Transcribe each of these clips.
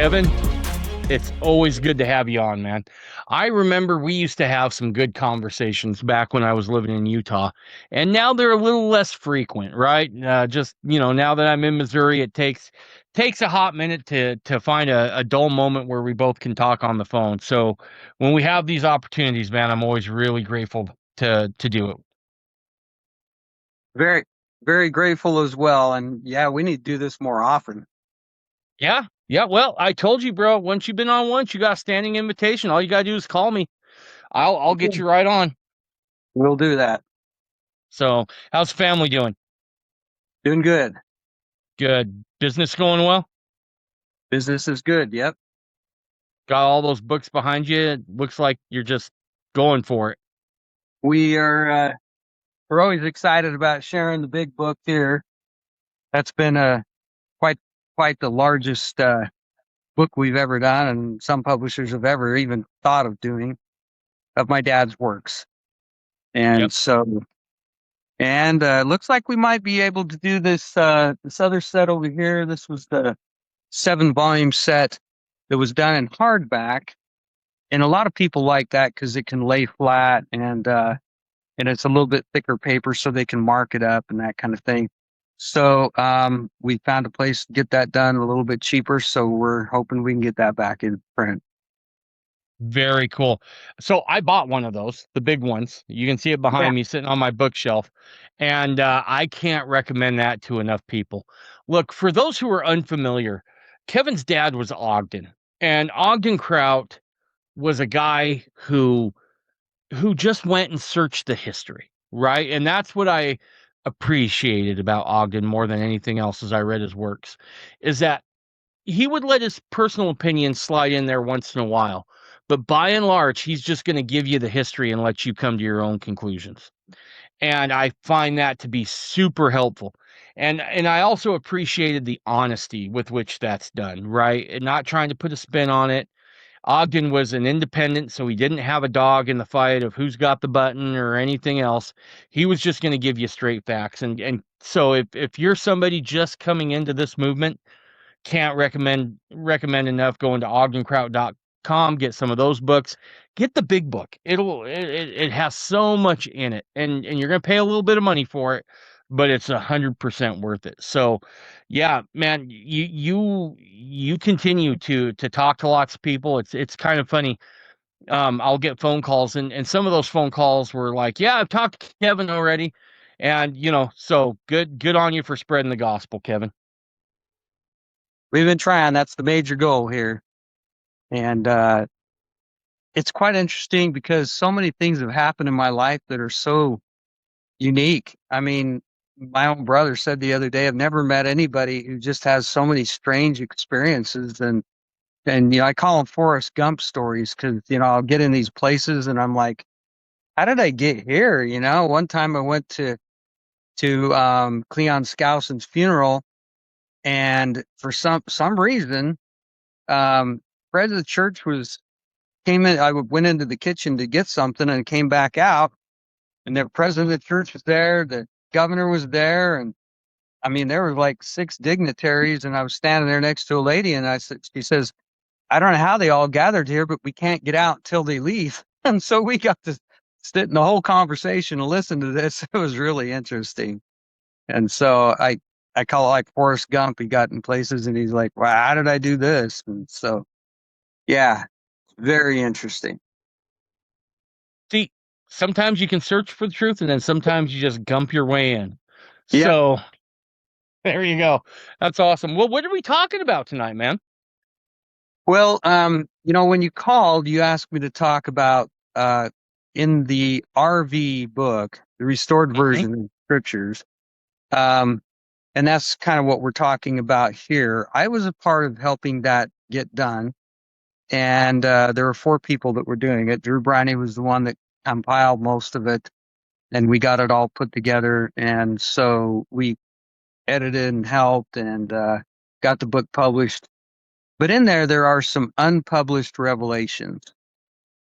Kevin, it's always good to have you on, man. I remember we used to have some good conversations back when I was living in Utah, and now they're a little less frequent, right? Now that I'm in Missouri, it takes a hot minute to find a dull moment where we both can talk on the phone. So when we have these opportunities, man, I'm always really grateful to do it. Very, very grateful as well. And yeah, we need to do this more often. Yeah, yeah. Well, I told you, bro. Once you've been on once, you got a standing invitation. All you gotta do is call me. I'll get you right on. We'll do that. So, how's family doing? Doing good. Good. Business going well? Business is good. Yep. Got all those books behind you? It looks like you're just going for it. We are, we're always excited about sharing the big book here. That's been quite, quite the largest, book we've ever done, and some publishers have ever even thought of doing, of my dad's works. Yep. And so, and looks like we might be able to do this other set over here. This was the 7 volume set that was done in hardback. And a lot of people like that because it can lay flat, and it's a little bit thicker paper so they can mark it up and that kind of thing. So we found a place to get that done a little bit cheaper. So we're hoping we can get that back in print. Very cool. So I bought one of those, the big ones. You can see it Yeah. behind me sitting on my bookshelf. And I can't recommend that to enough people. Look, for those who are unfamiliar, Kevin's dad was Ogden. And Ogden Kraut was a guy who just went and searched the history, right? And that's what I appreciated about Ogden more than anything else as I read his works, is that he would let his personal opinions slide in there once in a while. But by and large, he's just going to give you the history and let you come to your own conclusions. And I find that to be super helpful. And I also appreciated the honesty with which that's done, right? And not trying to put a spin on it. Ogden was an independent, so he didn't have a dog in the fight of who's got the button or anything else. He was just going to give you straight facts. And so if you're somebody just coming into this movement, can't recommend enough going to ogdenkraut.com, get some of those books, get the big book. It has so much in it, and you're going to pay a little bit of money for it, but it's 100% worth it. So yeah, man, you continue to talk to lots of people. It's kind of funny. I'll get phone calls, and some of those phone calls were like, yeah, I've talked to Kevin already. And so good on you for spreading the gospel, Kevin. We've been trying. That's the major goal here. And it's quite interesting because so many things have happened in my life that are so unique. I mean, my own brother said the other day, I've never met anybody who just has so many strange experiences. And I call them Forrest Gump stories because, I'll get in these places and I'm like, how did I get here? One time I went to Cleon Skouson's funeral, and for some reason, Fred of the church came in. I went into the kitchen to get something and came back out, and the president of the church was there, the governor was there, and I mean there were like 6 dignitaries, and I was standing there next to a lady, and she says, I don't know how they all gathered here, but we can't get out until they leave. And so we got to sit in the whole conversation and listen to this. It was really interesting. And so I call it like Forrest Gump. He got in places and he's like, wow, how did I do this? And so, yeah, very interesting. See, sometimes you can search for the truth, and then sometimes you just gump your way in. Yep. So there you go. That's awesome. Well, what are we talking about tonight, man? Well, when you called, you asked me to talk about in the RV book, the restored Mhm. version of scriptures. Um, and that's kind of what we're talking about here. I was a part of helping that get done. And there were 4 people that were doing it. Drew Briney was the one that compiled most of it, and we got it all put together. And so we edited and helped and got the book published. But in there are some unpublished revelations.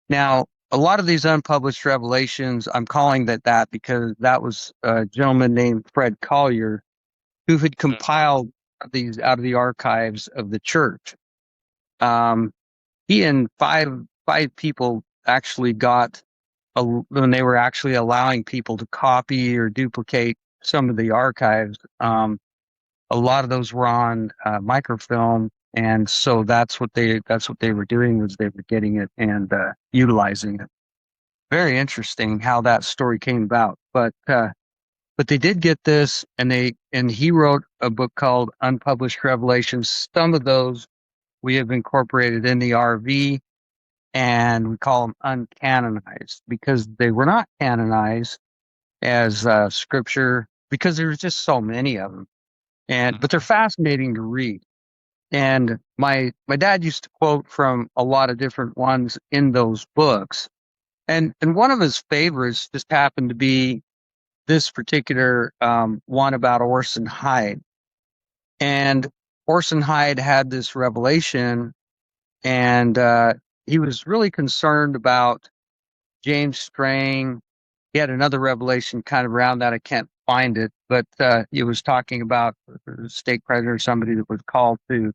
Now, a lot of these unpublished revelations, I'm calling that because that was a gentleman named Fred Collier who had compiled these out of the archives of the church. Um, he and five people actually got when they were actually allowing people to copy or duplicate some of the archives. A lot of those were on microfilm, and so that's what they were doing was they were getting it and utilizing it. Very interesting how that story came about, but they did get this, and he wrote a book called Unpublished Revelations. Some of those we have incorporated in the RV, and we call them uncanonized because they were not canonized as scripture because there was just so many of them. And but they're Mhm. fascinating to read. And my dad used to quote from a lot of different ones in those books. And one of his favorites just happened to be this particular one about Orson Hyde. And Orson Hyde had this revelation, and he was really concerned about James Strang. He had another revelation kind of around that. I can't find it, but he was talking about the stake president or somebody that was called to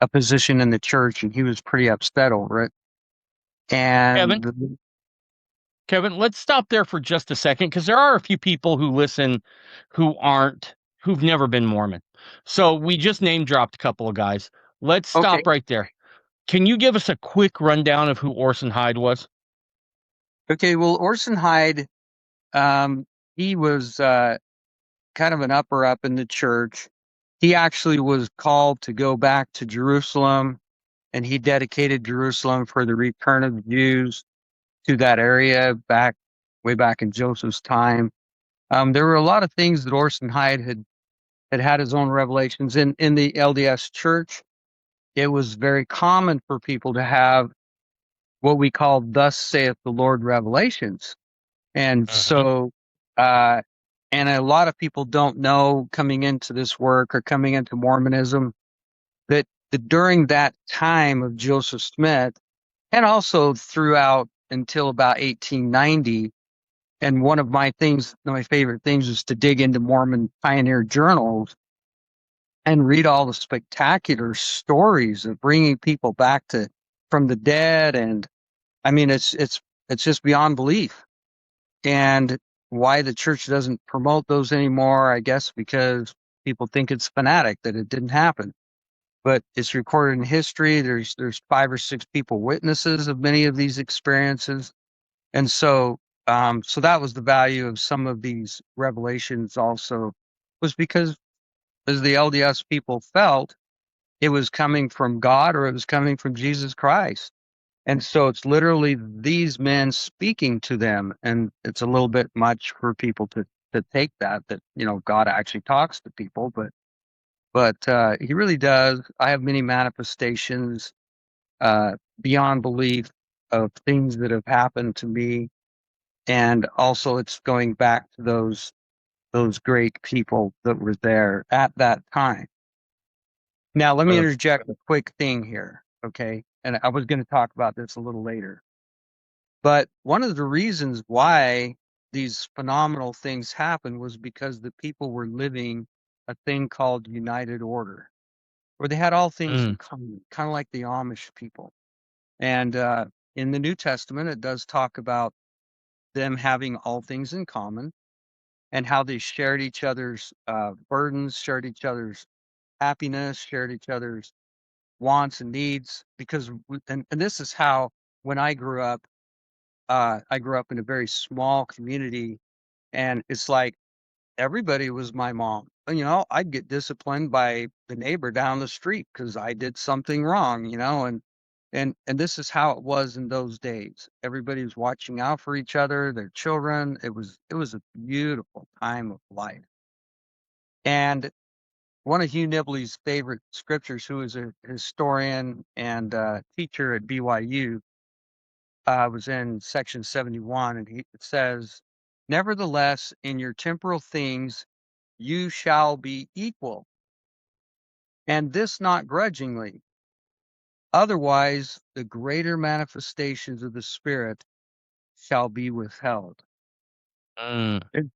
a position in the church, and he was pretty upset over it. Kevin, And Kevin, let's stop there for just a second because there are a few people who listen who've never been Mormon. So we just name dropped a couple of guys. Let's okay, stop right there. Can you give us a quick rundown of who Orson Hyde was? okay. Well, Orson Hyde, um, he was kind of an upper up in the church. He actually was called to go back to Jerusalem, and he dedicated Jerusalem for the return of the Jews to that area back way back in Joseph's time. There were a lot of things that Orson Hyde had his own revelations in the LDS church. It was very common for people to have what we call "Thus saith the Lord" revelations, and Hmm. so uh, and a lot of people don't know coming into this work or coming into Mormonism that during that time of Joseph Smith and also throughout until about 1890. And my favorite things is to dig into Mormon pioneer journals and read all the spectacular stories of bringing people back to from the dead. And I mean, it's just beyond belief. And why the church doesn't promote those anymore, I guess, because people think it's fanatic that it didn't happen. But it's recorded in history. There's five or six people witnesses of many of these experiences. And so that was the value of some of these revelations also was because as the LDS people felt it was coming from God or it was coming from Jesus Christ. And so it's literally these men speaking to them. And it's a little bit much for people to take that, God actually talks to people, but he really does. I have many manifestations, beyond belief of things that have happened to me. And also it's going back to those great people that were there at that time. Now, let me Really? interject a quick thing here, okay? And I was going to talk about this a little later. But one of the reasons why these phenomenal things happened was because the people were living a thing called united order, where they had all things in Mm. common, kind of like the Amish people. And in the New Testament, it does talk about them having all things in common and how they shared each other's burdens, shared each other's happiness, shared each other's wants and needs. Because, and this is how, when I grew up in a very small community, and it's like everybody was my mom. I'd get disciplined by the neighbor down the street because I did something wrong, and this is how it was in those days. Everybody was watching out for each other, their children. It was a beautiful time of life. And one of Hugh Nibley's favorite scriptures, who is a historian and teacher at BYU, was in section 71, and it says, "Nevertheless, in your temporal things, you shall be equal, and this not grudgingly. Otherwise, the greater manifestations of the Spirit shall be withheld." Mm. And,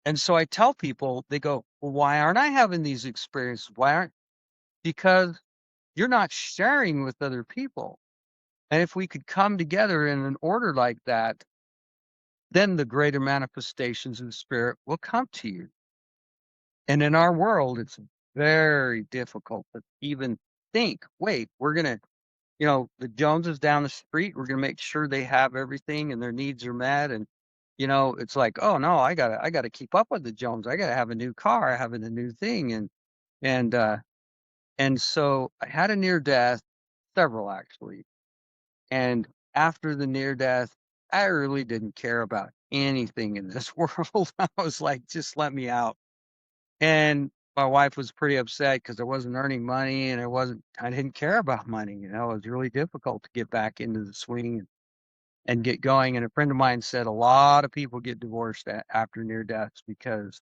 and so I tell people, they go, "Well, why aren't I having these experiences? Why aren't?" Because you're not sharing with other people. And if we could come together in an order like that, then the greater manifestations of the Spirit will come to you. And in our world, it's very difficult to even think, wait, we're going to, the Joneses down the street, we're going to make sure they have everything and their needs are met. And, it's like, oh no, I gotta keep up with the Jones. I gotta have a new car, having a new thing. And, uh, and so I had a near death, several actually. And after the near death, I really didn't care about anything in this world. I was like, just let me out. And my wife was pretty upset because I wasn't earning money and I didn't care about money. It was really difficult to get back into the swing and get going. And a friend of mine said a lot of people get divorced after near deaths because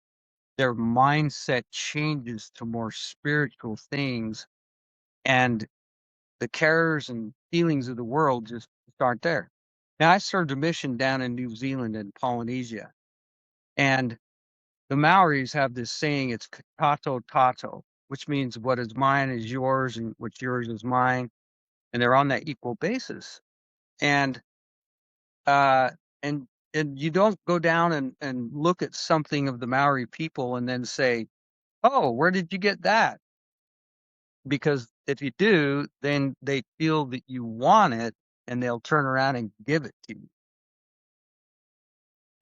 their mindset changes to more spiritual things, and the cares and feelings of the world just aren't there. Now, I served a mission down in New Zealand and Polynesia, and the Maoris have this saying, it's tato tato, which means what is mine is yours and what's yours is mine. And they're on that equal basis. And uh and and you don't go down and look at something of the Maori people and then say, oh, where did you get that? Because if you do, then they feel that you want it and they'll turn around and give it to you.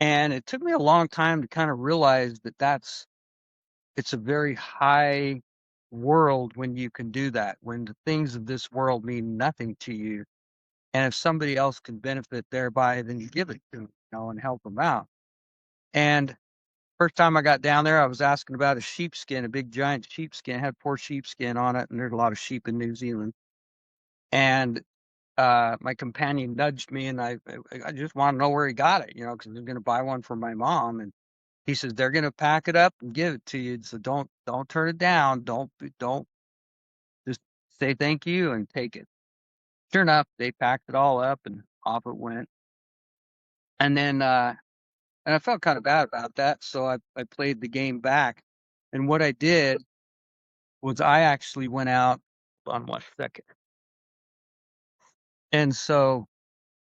And it took me a long time to kind of realize that it's a very high world when you can do that, when the things of this world mean nothing to you. And if somebody else can benefit thereby, then you give it to them, and help them out. And first time I got down there, I was asking about a sheepskin, a big giant sheepskin, had poor sheepskin on it, and there's a lot of sheep in New Zealand. And my companion nudged me, and I just want to know where he got it, because I'm going to buy one for my mom. And he says they're going to pack it up and give it to you, so don't turn it down. Don't just say thank you and take it. Sure enough, they packed it all up and off it went. And then and I felt kind of bad about that, so I played the game back. And what I did was I actually went out on 1 second. And so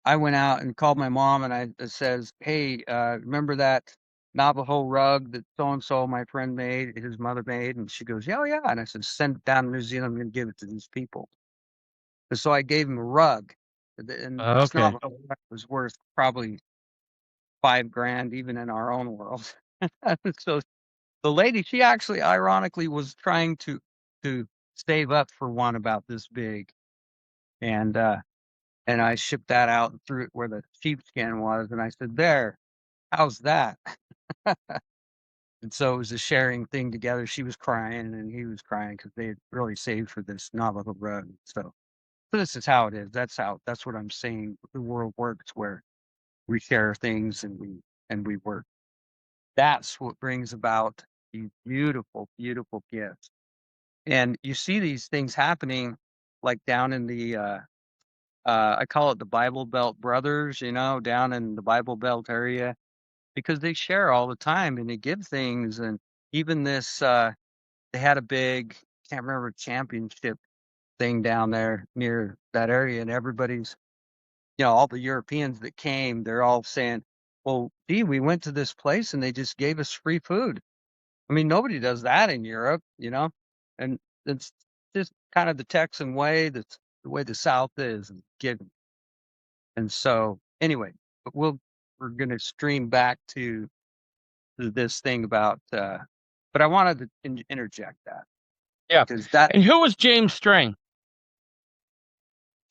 I went out and called my mom, and I says, "Hey, remember that Navajo rug that so and so my friend made, his mother made?" And she goes, "Yeah, oh, yeah." And I said, "Send it down to New Zealand. I'm going to give it to these people." And so I gave him a rug, and this Okay. Navajo rug was worth probably 5 grand, even in our own world. So the lady, she actually, ironically, was trying to save up for one about this big, and I shipped that out and threw it where the sheepskin was, and I said, "There, how's that?" And so it was a sharing thing together. She was crying and he was crying because they had really saved for this Navajo rug. So this is how it is. That's what I'm saying. The world works where we share things and we work. That's what brings about these beautiful, beautiful gifts. And you see these things happening like down in the I call it the Bible Belt brothers, down in the Bible Belt area, because they share all the time and they give things. And even this they had a big, can't remember, championship thing down there near that area, and everybody's, all the Europeans that came, they're all saying, well, gee, we went to this place and they just gave us free food. I mean, nobody does that in Europe. And it's just kind of the Texan way. That's the way the South is, and giving. And so, anyway, but we're going to stream back to this thing about, but I wanted to interject that Yeah. because that And who was James Strang?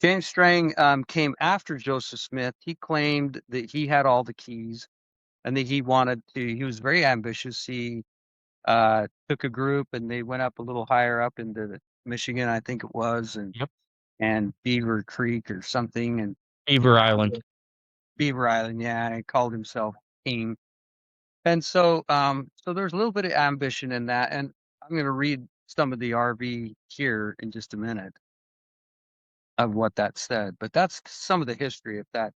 James Strang came after Joseph Smith. He claimed that he had all the keys and that he was very ambitious. He took a group and they went up a little higher up into Michigan, I think it was, Yep. and Beaver Creek or something, and Beaver Island. Beaver Island. Yeah, he called himself king. And so there's a little bit of ambition in that. And I'm going to read some of the RV here in just a minute of what that said. But that's some of the history, if that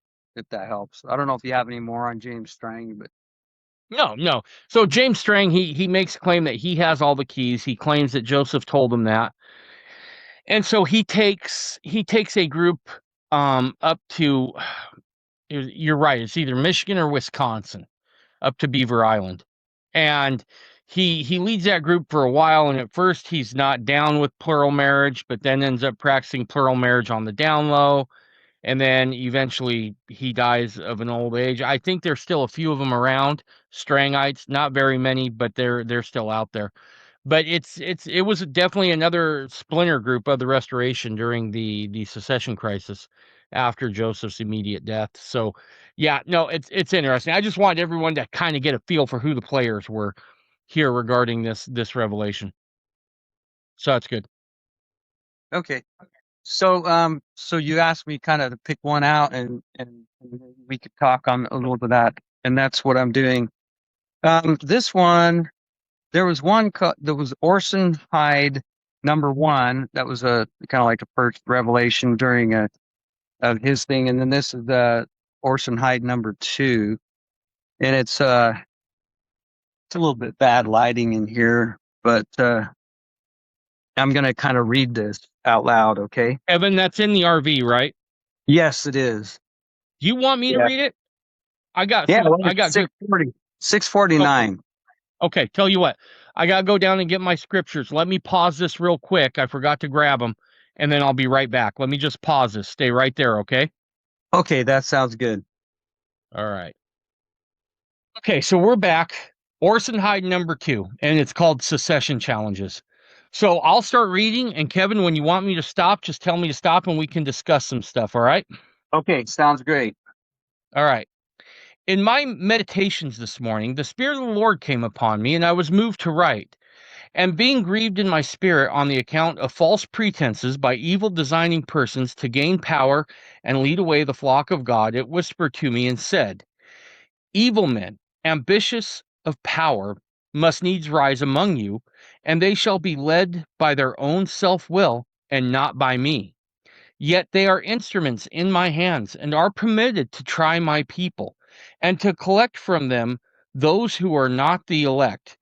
helps. I don't know if you have any more on James Strang, but No, no. So James Strang, he makes a claim that he has all the keys. He claims that Joseph told him that. And so he takes a group up to you're right, it's either Michigan or Wisconsin, up to Beaver Island. And he leads that group for a while, and at first he's not down with plural marriage, but then ends up practicing plural marriage on the down low, and then eventually he dies of an old age. I think there's still a few of them around, Strangites, not very many, but they're still out there. But it was definitely another splinter group of the Restoration during the secession crisis after Joseph's immediate death. So, yeah, no, it's interesting. I just wanted everyone to kind of get a feel for who the players were here regarding this revelation. So that's good. Okay. So you asked me kind of to pick one out, and we could talk on a little bit of that, and that's what I'm doing. This one, there was there was Orson Hyde #1. That was a kind of like a first revelation during a of his thing, and then this is the Orson Hyde #2, and it's a little bit bad lighting in here, but I'm gonna kind of read this out loud, okay? Evan, that's in the RV, right? Yes, it is. Do you want me to Yeah. read it? I got Yeah, some. well, I it's got good. 640, Oh, 649. okay. Tell you what, I gotta go down and get my scriptures. Let me pause this real quick. I forgot to grab them, and then I'll be right back. Let me just pause this. Stay right there, okay? Okay, that sounds good. All right. Okay, so we're back. Orson Hyde #2, and it's called Secession Challenges. So I'll start reading, and Kevin, when you want me to stop, just tell me to stop, and we can discuss some stuff. All right? Okay, sounds great. All right. In my meditations this morning, the Spirit of the Lord came upon me, and I was moved to write. And being grieved in my spirit on the account of false pretenses by evil designing persons to gain power and lead away the flock of God, it whispered to me and said, evil men, ambitious of power, must needs rise among you, and they shall be led by their own self will and not by me. Yet they are instruments in my hands and are permitted to try my people and to collect from them those who are not the elect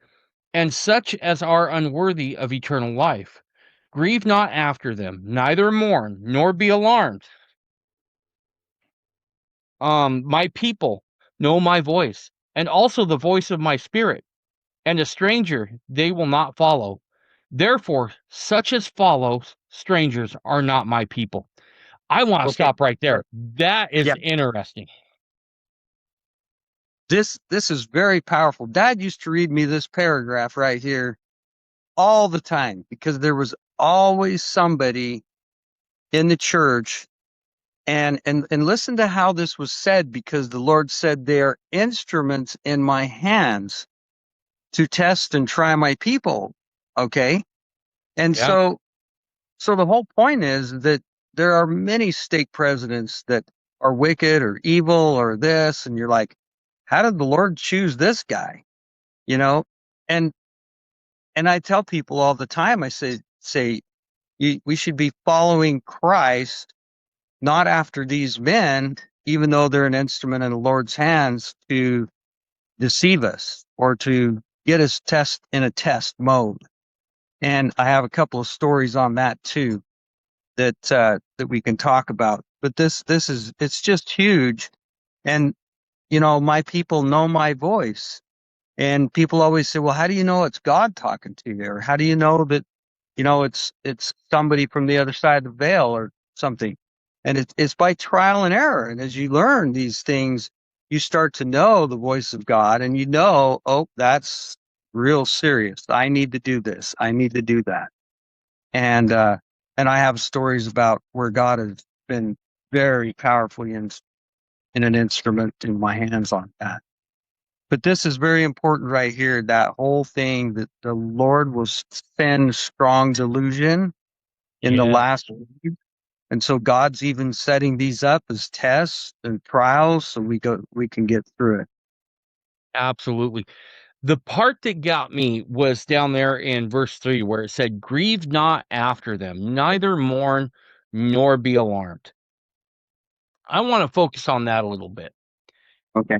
and such as are unworthy of eternal life. Grieve not after them, neither mourn, nor be alarmed. My people know my voice, and also the voice of my spirit, and a stranger they will not follow. Therefore, such as follow strangers are not my people. I want to Okay. stop right there. That is Yeah. interesting. This is very powerful. Dad used to read me this paragraph right here all the time because there was always somebody in the church, and listen to how this was said, because the Lord said they are instruments in my hands to test and try my people. Okay? And Yeah, so the whole point is that there are many stake presidents that are wicked or evil or this, and you're like, how did the Lord choose this guy? You know, and and I tell people all the time, I say we should be following Christ, not after these men, even though they're an instrument in the Lord's hands to deceive us or to get us in a test mode. And I have a couple of stories on that too that we can talk about. But this is it's just huge. And my people know my voice. And people always say, "Well, how do you know it's God talking to you? Or how do you know that it's somebody from the other side of the veil or something?" And it's by trial and error. And as you learn these things, you start to know the voice of God, and oh, that's real serious. I need to do this. I need to do that. And and I have stories about where God has been very powerfully in an instrument in my hands on that. But this is very important right here. That whole thing that the Lord will send strong delusion in the yeah, last days. And so God's even setting these up as tests and trials so we can get through it. absolutely. The part that got me was down there in verse 3 where it said, grieve not after them, neither mourn nor be alarmed. I want to focus on that a little bit. Okay.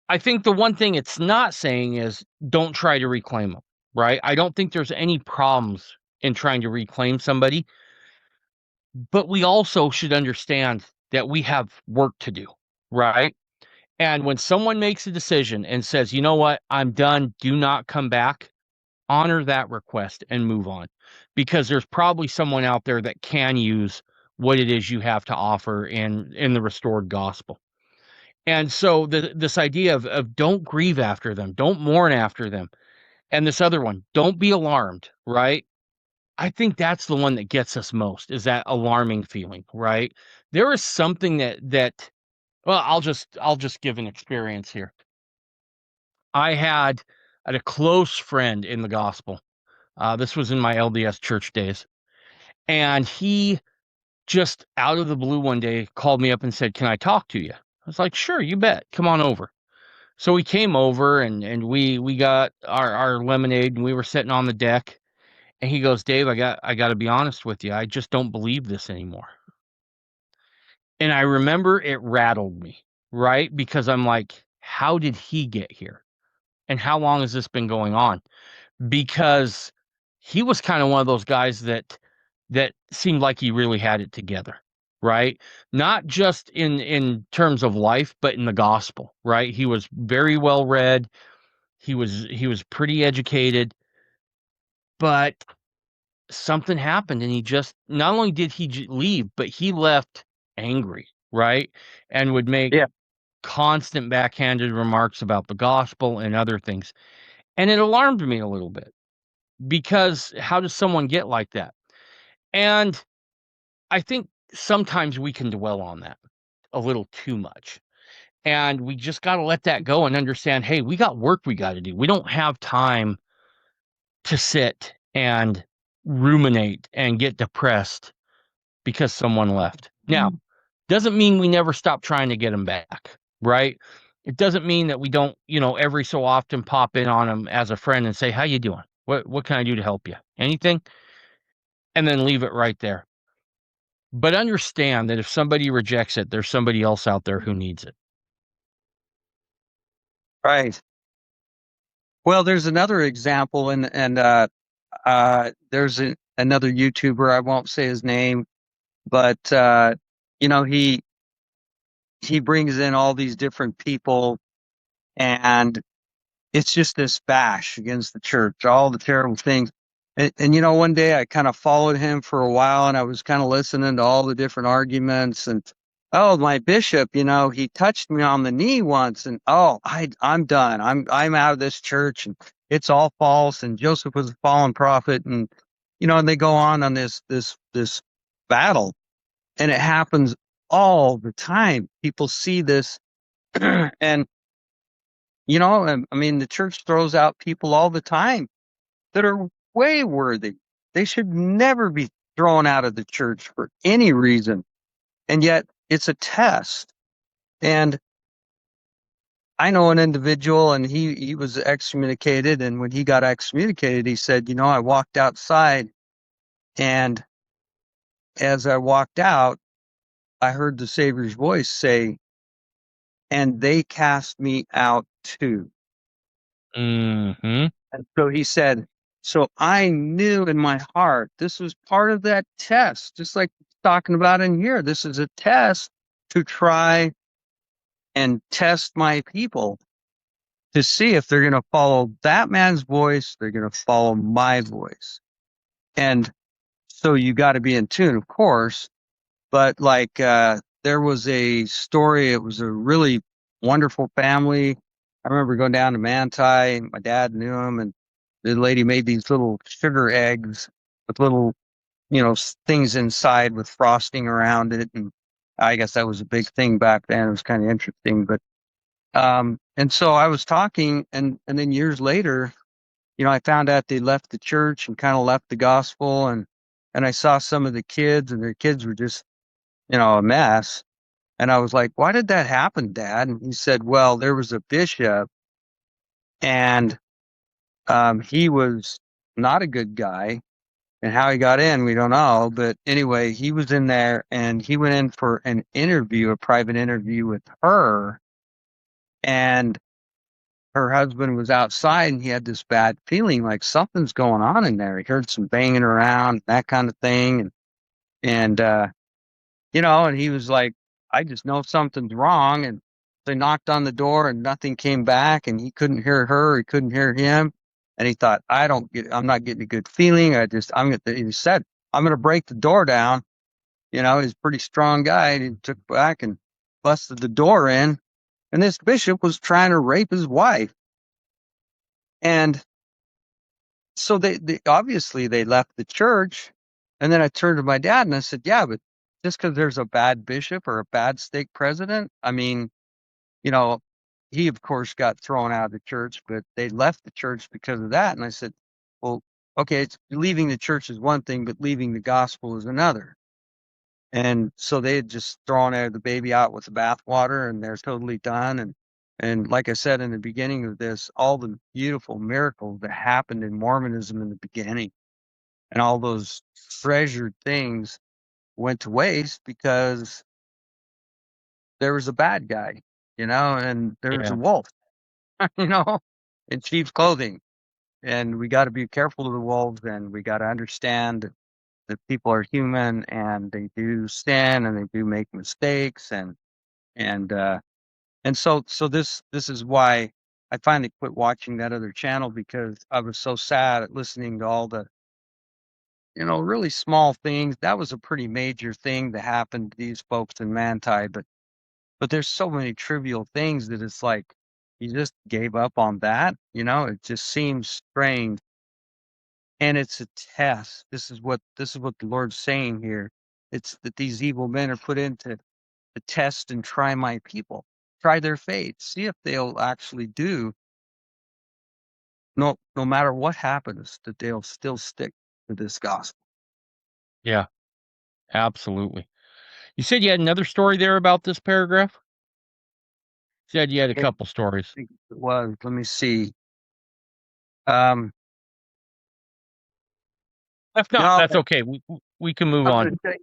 I think the one thing it's not saying is don't try to reclaim them, right? I don't think there's any problems in trying to reclaim somebody, but we also should understand that we have work to do, right? And when someone makes a decision and says, you know what, I'm done, do not come back, honor that request and move on. Because there's probably someone out there that can use what it is you have to offer in the restored gospel. And so this idea of don't grieve after them, don't mourn after them. And this other one, don't be alarmed, right? I think that's the one that gets us most is that alarming feeling, right? There is something that well, I'll just give an experience here. I had a close friend in the gospel. This was in my LDS church days, and he just out of the blue one day called me up and said, "Can I talk to you?" I was like, "Sure, you bet. Come on over." So we came over and we got our lemonade and we were sitting on the deck. And he goes, "Dave, I got to be honest with you. I just don't believe this anymore." And I remember it rattled me, right? Because I'm like, how did he get here? And how long has this been going on? Because he was kind of one of those guys that seemed like he really had it together, right? Not just in terms of life, but in the gospel, right? He was very well read. He was pretty educated, but something happened and he just not only did he leave, but he left angry, right? And would make Yeah. constant backhanded remarks about the gospel and other things. And it alarmed me a little bit because how does someone get like that? And I think sometimes we can dwell on that a little too much. And we just got to let that go and understand, hey, we got work we got to do. We don't have time to sit and ruminate and get depressed because someone left. Now, doesn't mean we never stop trying to get them back, right? It doesn't mean that we don't, every so often pop in on them as a friend and say, "How you doing? What can I do to help you? Anything?" And then leave it right there. But understand that if somebody rejects it, there's somebody else out there who needs it. Right. Well, there's another example, and there's another YouTuber. I won't say his name, but you know, he brings in all these different people, and it's just this bash against the church, all the terrible things. And you know, one day I kind of followed him for a while, and I was kind of listening to all the different arguments. And oh, my bishop, you know, he touched me on the knee once, and oh, I'm done. I'm out of this church, and it's all false. And Joseph was a fallen prophet, and you know, and they go on this battle, and it happens all the time. People see this, and you know, I mean, the church throws out people all the time that are way worthy. They should never be thrown out of the church for any reason. And yet it's a test. And I know an individual and he was excommunicated. And when he got excommunicated, he said, you know, I walked outside and as I walked out, I heard the Savior's voice say, and they cast me out too. Hmm. And so he said, so I knew in my heart this was part of that test, just like talking about in here. This is a test to try and test my people to see if they're going to follow that man's voice, they're going to follow my voice. And so you got to be in tune, of course. But like, there was a story, it was a really wonderful family. I remember going down to Manti, my dad knew him, and the lady made these little sugar eggs with little, you know, things inside with frosting around it. And I guess that was a big thing back then. It was kind of interesting. But, and so I was talking, and then years later, you know, I found out they left the church and kind of left the gospel. And I saw some of the kids, and their kids were just, you know, a mess. And I was like, why did that happen, Dad? And he said, well, there was a bishop and he was not a good guy. And how he got in, we don't know. But anyway, he was in there and he went in for an interview, a private interview with her. And her husband was outside and he had this bad feeling like something's going on in there. He heard some banging around, that kind of thing. And and he was like, I just know something's wrong. And they knocked on the door and nothing came back and he couldn't hear her. He couldn't hear him. And he thought, I'm not getting a good feeling. He said, I'm going to break the door down. He's a pretty strong guy. And he took back and busted the door in. And this bishop was trying to rape his wife. And so they obviously they left the church. And then I turned to my dad and I said, yeah, but just because there's a bad bishop or a bad stake president, I mean, you know, he of course got thrown out of the church, but they left the church because of that. And I said, well, okay, it's leaving the church is one thing, but leaving the gospel is another. And so they had just thrown the baby out with the bathwater and they're totally done. And like I said in the beginning of this, all the beautiful miracles that happened in Mormonism in the beginning and all those treasured things went to waste because there was a bad guy, and there was a Yeah. wolf, you know, in sheep's clothing. And we got to be careful of the wolves and we got to understand that people are human and they do sin and they do make mistakes and uh and so this is why I finally quit watching that other channel because I was so sad at listening to all the really small things. That was a pretty major thing that happened to these folks in Manti, but there's so many trivial things that it's like you just gave up on that. It just seems strange. And it's a test. This is what the Lord's saying here. It's that these evil men are put into to test and try my people, try their faith, see if they'll actually do no matter what happens, that they'll still stick to this gospel. Yeah. Absolutely. You said you had another story there about this paragraph? You said you had a I couple stories. think it was. Let me see. Um, If not, no, that's okay. We can move I'm on. going to tell you.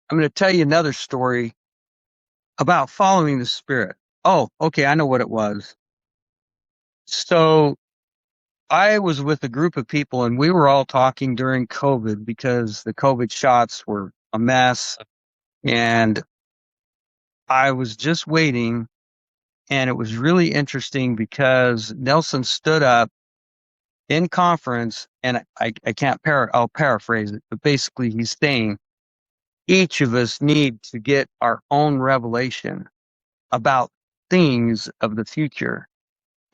I'm going to tell you another story about following the Spirit. Oh, okay. I know what it was. So I was with a group of people and we were all talking during COVID because the COVID shots were a mess. And I was just waiting. And it was really interesting because Nelson stood up in conference and I can't I'll paraphrase it, but basically he's saying each of us need to get our own revelation about things of the future.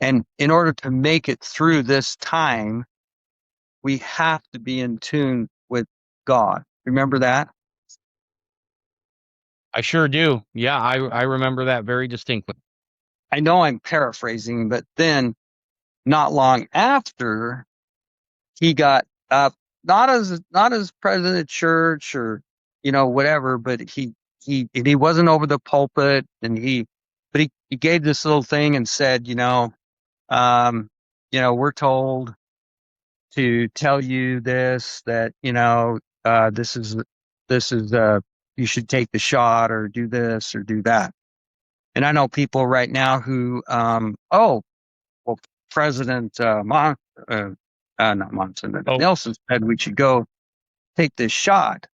And in order to make it through this time, we have to be in tune with God. Remember that? I sure do. Yeah, I remember that very distinctly. I know I'm paraphrasing, but then not long after he got up, not as president of church or whatever, but he wasn't over the pulpit and he gave this little thing and said, um, we're told to tell you this, that, this is you should take the shot or do this or do that. And I know people right now who, well, President not Monson, but Oh, Nelson said we should go take this shot.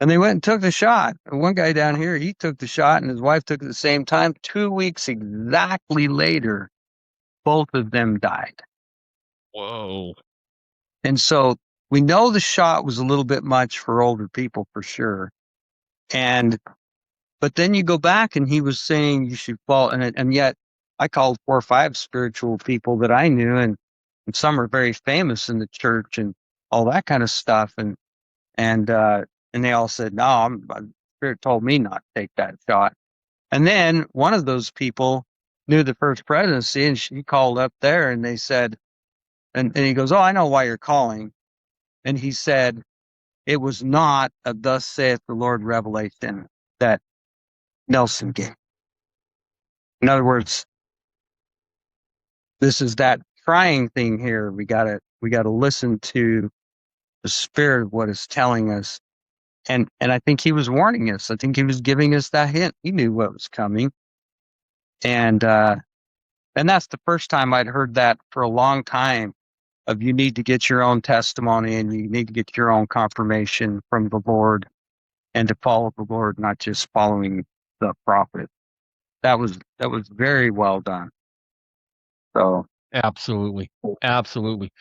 And they went and took the shot. And one guy down here, he took the shot and his wife took it at the same time. 2 weeks exactly later, both of them died. whoa. And so we know the shot was a little bit much for older people for sure. And but then you go back and he was saying you should fall and yet I called 4 or 5 spiritual people that I knew and some are very famous in the church and all that kind of stuff and uh and they all said no, Spirit told me not to take that shot. And then one of those people knew the first presidency and she called up there and they said and he goes, oh, I know why you're calling. And he said it was not a thus saith the Lord revelation that Nelson gave. In other words, this is that trying thing here. We gotta listen to the Spirit of what is telling us. And I think he was warning us. I think he was giving us that hint. He knew what was coming. And And that's the first time I'd heard that for a long time of you need to get your own testimony and you need to get your own confirmation from the Lord and to follow the Lord, not just following the prophet. That was very well done. So Absolutely. Absolutely.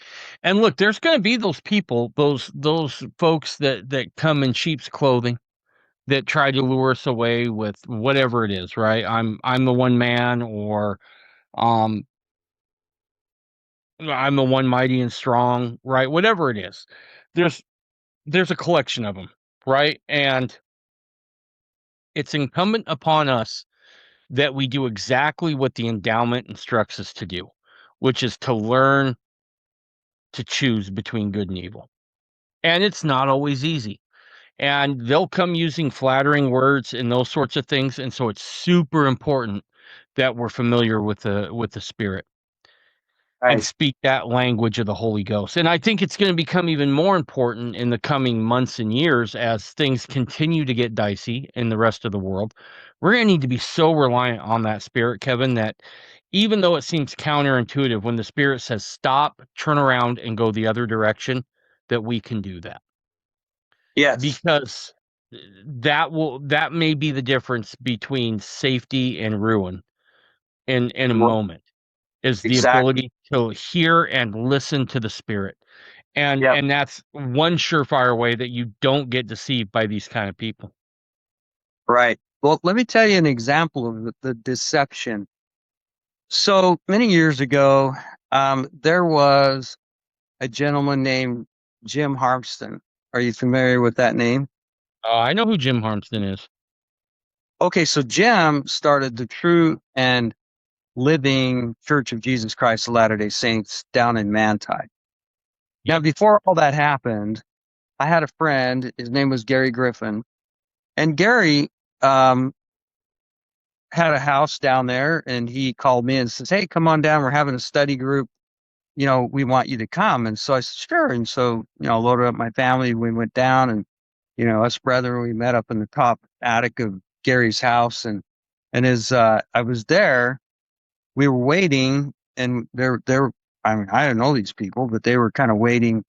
And look, there's going to be those people, those folks that come in sheep's clothing that try to lure us away with whatever it is, right? I'm the one man, or um I'm the one mighty and strong, right? Whatever it is. There's there's a collection of them, right? And it's incumbent upon us that we do exactly what the endowment instructs us to do, which is to learn to choose between good and evil. And it's not always easy. And they'll come using flattering words and those sorts of things. And so it's super important that we're familiar with the spirit and right. speak that language of the Holy Ghost. And I think it's going to become even more important in the coming months and years as things continue to get dicey in the rest of the world. We're going to need to be so reliant on that spirit, Kevin, that even though it seems counterintuitive, when the spirit says stop, turn around, and go the other direction, that we can do that. Yes. Because that may be the difference between safety and ruin in a moment, is the Exactly. ability to hear and listen to the spirit. Yep. And that's one surefire way that you don't get deceived by these kind of people. Right. Well, let me tell you an example of the deception. So many years ago, there was a gentleman named Jim Harmston. Are you familiar with that name? I know who Jim Harmston is. Okay, so Jim started the True and Living Church of Jesus Christ of Latter-day Saints down in Manti. Now, Yep. before all that happened, I had a friend. His name was Gary Griffin, and Gary um, had a house down there, and he called me and says, "Hey, come on down. We're having a study group. We want you to come." And so I said, "Sure." And so, loaded up my family. We went down, and us brethren, we met up in the top attic of Gary's house, and as I was there, we were waiting, and there. I mean, I didn't know these people, but they were kind of waiting,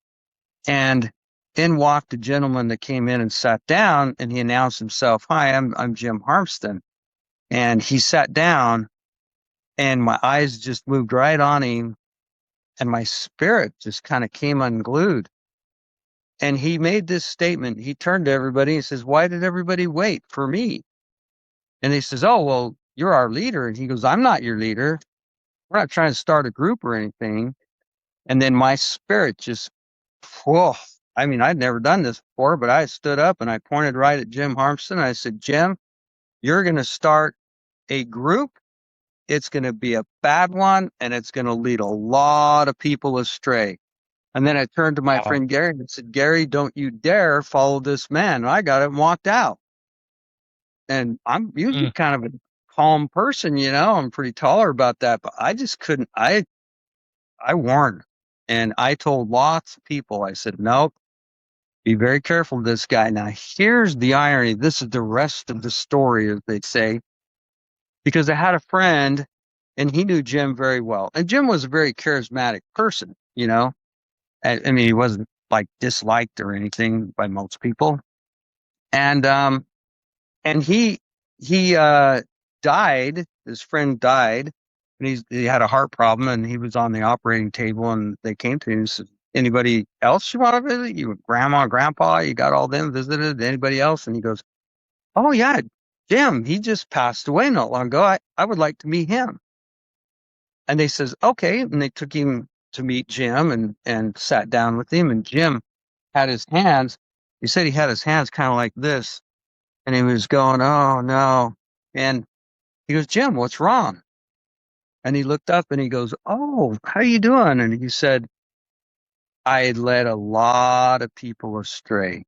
and in walked a gentleman that came in and sat down, and he announced himself. "Hi, I'm Jim Harmston." And he sat down, and my eyes just moved right on him, and my spirit just kind of came unglued. And he made this statement. He turned to everybody and says, "Why did everybody wait for me?" And he says, "Oh, well, you're our leader." And he goes, "I'm not your leader. We're not trying to start a group or anything." And then my spirit just, whoa. I mean, I'd never done this before, but I stood up and I pointed right at Jim Harmston. I said, "Jim, you're going to start a group. It's going to be a bad one, and it's going to lead a lot of people astray." And then I turned to my Wow. friend Gary and said, "Gary, don't you dare follow this man." And I got it and walked out. And I'm usually Mm. kind of a calm person, I'm pretty tolerant about that, but I just couldn't. I warned, and I told lots of people. I said, "Nope, be very careful of this guy." Now, here's the irony. This is the rest of the story, as they say, because I had a friend, and he knew Jim very well, and Jim was a very charismatic person. I mean, he wasn't like disliked or anything by most people. And he died. His friend died, and he had a heart problem, and he was on the operating table. And they came to him and said, "Anybody else you want to visit? You, grandma, grandpa, you got all them visited? Anybody else?" And he goes, "Oh yeah, Jim. He just passed away not long ago. I would like to meet him." And they says, "Okay." And they took him to meet Jim, and sat down with him. And Jim had his hands. He said he had his hands kind of like this, and he was going, "Oh no." And he goes, "Jim, what's wrong?" And he looked up and he goes, "Oh, how you doing?" And he said, "I had led a lot of people astray."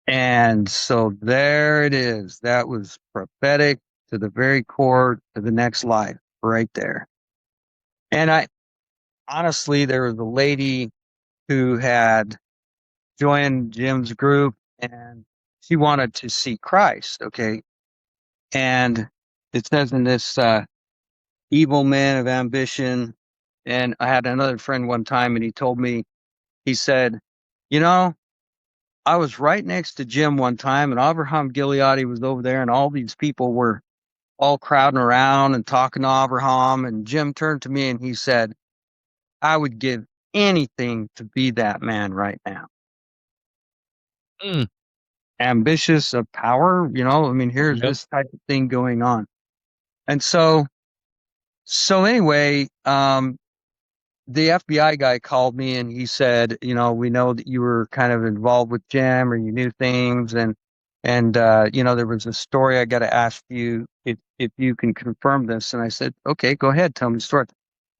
And so there it is. That was prophetic to the very core to the next life right there. And I honestly, there was a lady who had joined Jim's group, and she wanted to see Christ. Okay. And it says in this evil men of ambition. And I had another friend one time, and he told me, he said, you know, I was right next to Jim one time, and Abraham Gileadi was over there, and all these people were all crowding around and talking to Abraham. And Jim turned to me and he said, I would give anything to be that man right now. Mm, Ambitious of power, I mean, here's yep. this type of thing going on. And so anyway, the FBI guy called me and he said, we know that you were kind of involved with Jim or you knew things and there was a story I got to ask you if you can confirm this. And I said, okay, go ahead, tell me the story.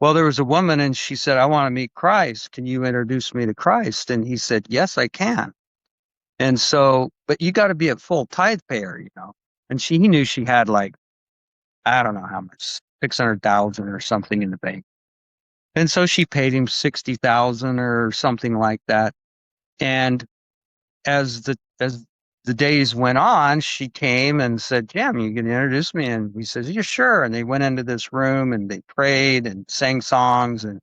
Well, there was a woman and she said, I want to meet Christ. Can you introduce me to Christ? And he said, yes, I can. And so, but you got to be a full tithe payer. And he knew she had like, I don't know how much, 600,000 or something in the bank. And so she paid him 60,000 or something like that. And as the days went on, she came and said, Jim, you can introduce me. And he says, yeah, sure. And they went into this room and they prayed and sang songs and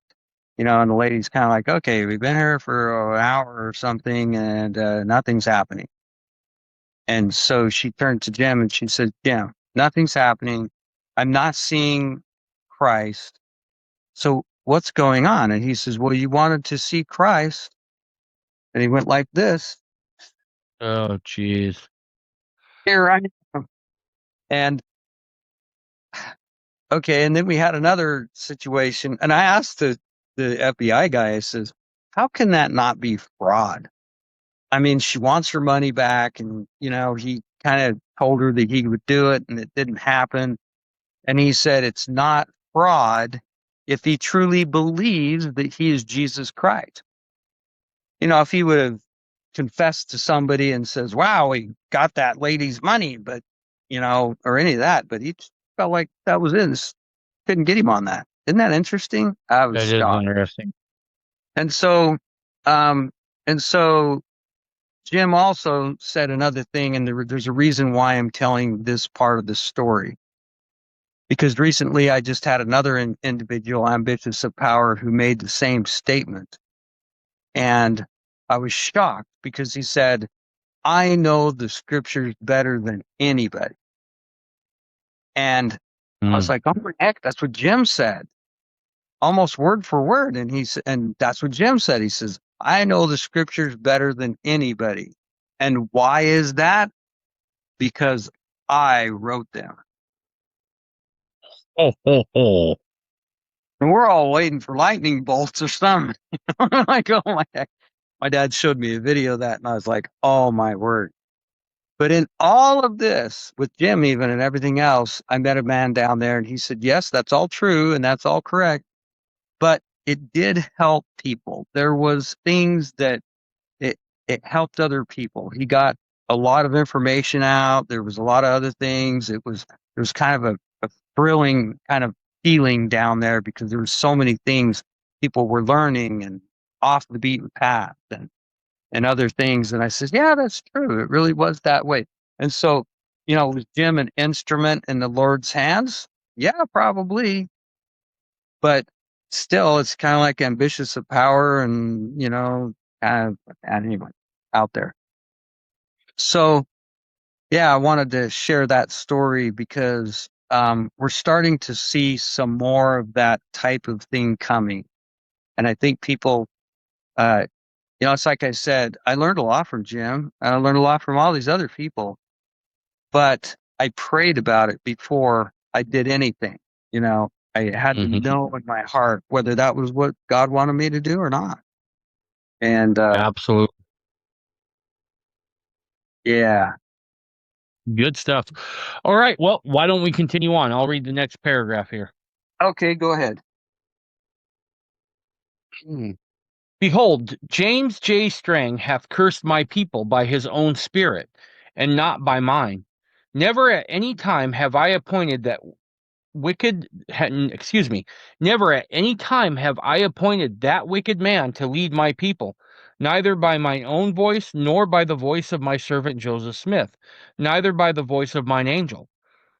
the lady's kind of like, okay, we've been here for an hour or something and nothing's happening. And so she turned to Jim and she said, Jim, nothing's happening. I'm not seeing Christ. So what's going on? And he says, well, you wanted to see Christ. And he went like this. Oh, jeez. Here I am. And okay. And then we had another situation. And I asked the FBI guy, I says, how can that not be fraud? I mean, she wants her money back. And, he kind of told her that he would do it and it didn't happen. And he said, it's not fraud if he truly believes that he is Jesus Christ. If he would have confessed to somebody and says, wow, we got that lady's money, but, or any of that, but he just felt like that was it. Couldn't get him on that. Isn't that interesting? I was That is shocked. interesting. And so, um, and so Jim also said another thing, and there's a reason why I'm telling this part of the story. Because recently I just had another individual ambitious of power who made the same statement. And I was shocked because he said, I know the scriptures better than anybody. And I was Mm. like, oh my heck, that's what Jim said, almost word for word. And and that's what Jim said. He says, I know the scriptures better than anybody. And why is that? Because I wrote them. Oh, oh, oh. And we're all waiting for lightning bolts or something. I'm like, oh my heck. My dad showed me a video of that and I was like, oh my word. But in all of this, with Jim even and everything else, I met a man down there and he said, yes, that's all true and that's all correct. But it did help people. There was things that it it helped other people. He got a lot of information out. There was a lot of other things. There was kind of a thrilling kind of feeling down there because there were so many things people were learning and off the beaten path and other things. And I said, yeah, that's true. It really was that way. And so, was Jim an instrument in the Lord's hands? Yeah, probably. But still, it's kind of like ambitious of power and, kind of, anyway, out there. So, yeah, I wanted to share that story because we're starting to see some more of that type of thing coming. And I think people, uh, it's like I said, I learned a lot from Jim. I learned a lot from all these other people, but I prayed about it before I did anything. I had to Hmm. know in my heart whether that was what God wanted me to do or not. And Absolutely. yeah, Good stuff. All right. Well, why don't we continue on? I'll read the next paragraph here. okay, go ahead. Hmm. Behold, James J. Strang hath cursed my people by his own spirit, and not by mine. Never at any time have I appointed that excuse me, never at any time have I appointed that wicked man to lead my people, neither by mine own voice, nor by the voice of my servant Joseph Smith, neither by the voice of mine angel.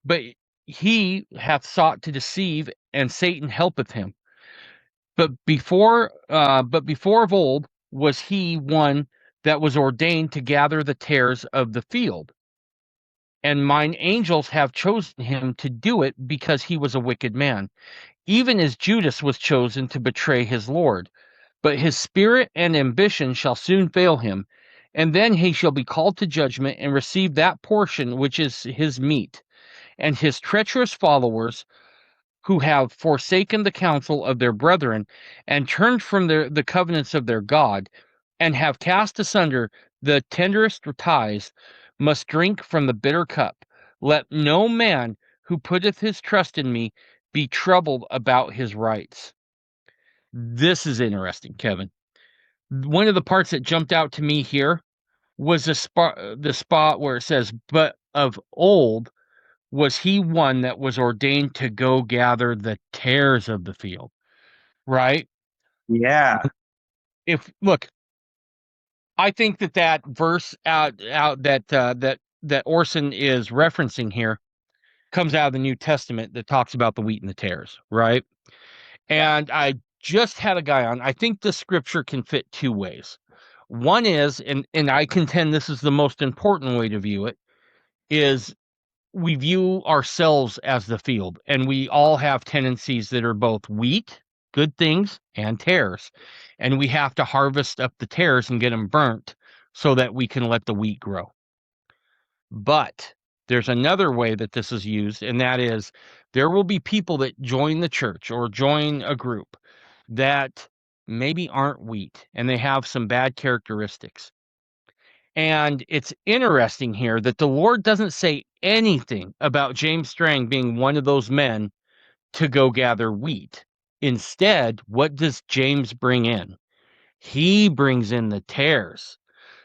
But he hath sought to deceive, and Satan helpeth him. But before of old was he one that was ordained to gather the tares of the field. And mine angels have chosen him to do it, because he was a wicked man, even as Judas was chosen to betray his Lord. But his spirit and ambition shall soon fail him, and then he shall be called to judgment, and receive that portion which is his meat. And his treacherous followers, who have forsaken the counsel of their brethren, and turned from the covenants of their God, and have cast asunder the tenderest ties, must drink from the bitter cup. Let no man who putteth his trust in me be troubled about his rights. This is interesting, Kevin. One of the parts that jumped out to me here was the spot where it says, "But of old was he one that was ordained to go gather the tares of the field," right? Yeah. If look, I think that verse out that Orson is referencing here comes out of the New Testament that talks about the wheat and the tares, right? And I just had a guy on. I think the scripture can fit two ways. One is, and I contend this is the most important way to view it, is we view ourselves as the field, and we all have tendencies that are both wheat, good things, and tares. And we have to harvest up the tares and get them burnt so that we can let the wheat grow. But there's another way that this is used, and that is there will be people that join the church or join a group that maybe aren't wheat and they have some bad characteristics. And it's interesting here that the Lord doesn't say anything about James Strang being one of those men to go gather wheat. Instead, what does James bring in? He brings in the tares.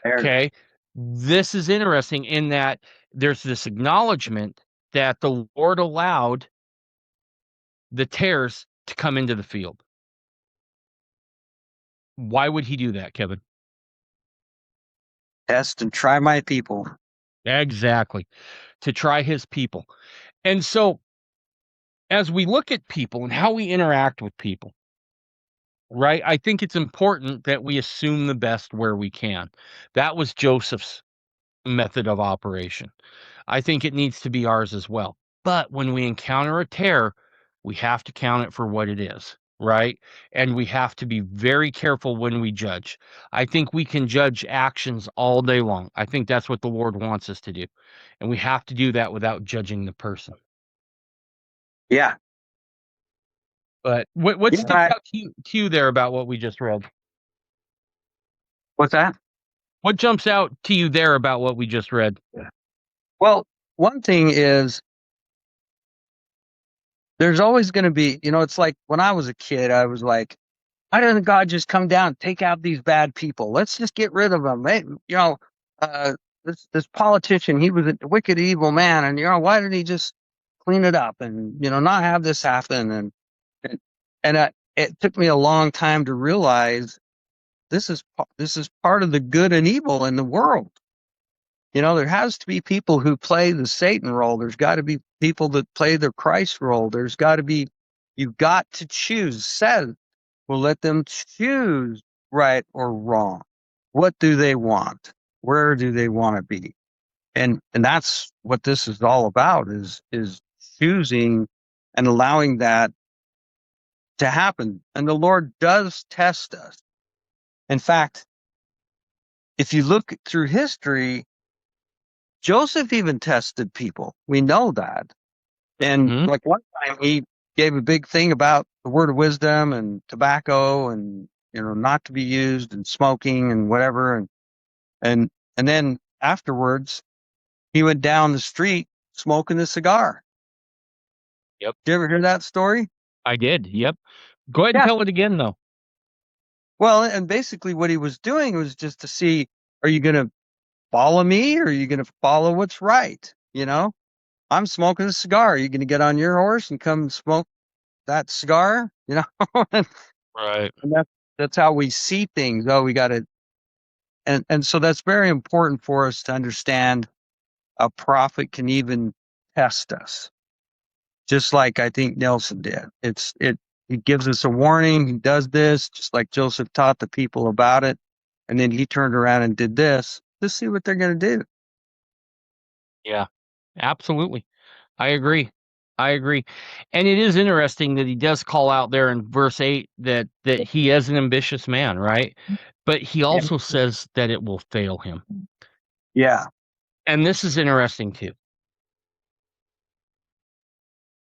There. Okay. This is interesting in that there's this acknowledgement that the Lord allowed the tares to come into the field. Why would he do that, Kevin? Test and try my people. Exactly. To try his people. And so as we look at people and how we interact with people, right? I think it's important that we assume the best where we can. That was Joseph's method of operation. I think it needs to be ours as well. But when we encounter a tear, we have to count it for what it is, right? And we have to be very careful when we judge. I think we can judge actions all day long. I think that's what the Lord wants us to do. And we have to do that without judging the person. Yeah. But what Yeah. sticks out to you there about what we just read? What's that? What jumps out to you there about what we just read? Well, one thing is there's always going to be, it's like when I was a kid, I was like, why doesn't God just come down and take out these bad people? Let's just get rid of them. Uh, this politician, he was a wicked, evil man, and why didn't he just clean it up and not have this happen? And it took me a long time to realize this is part of the good and evil in the world. There has to be people who play the Satan role. There's got to be people that play the Christ role. You've got to choose. Says, well, let them choose right or wrong. What do they want? Where do they want to be? And that's what this is all about is choosing and allowing that to happen. And the Lord does test us. In fact, if you look through history, Joseph even tested people. We know that. And Hmm. like one time he gave a big thing about the word of wisdom and tobacco and not to be used and smoking and whatever and then afterwards he went down the street smoking a cigar. Yep. Did you ever hear that story? I did. Yep. Go ahead and Yeah. tell it again, though. Well, and basically what he was doing was just to see, are you going to follow me or are you going to follow what's right? I'm smoking a cigar. Are you going to get on your horse and come smoke that cigar? And Right. that's how we see things. Oh, we got to, and so that's very important for us to understand. A prophet can even test us. just like I think Nelson did. He gives us a warning. He does this just like Joseph taught the people about it, and then he turned around and did this. Let's see what they're going to do. Yeah, absolutely. I agree. I agree. And it is interesting that he does call out there in verse 8 that he is an ambitious man, right? But he Yeah. also says that it will fail him. Yeah. And this is interesting too.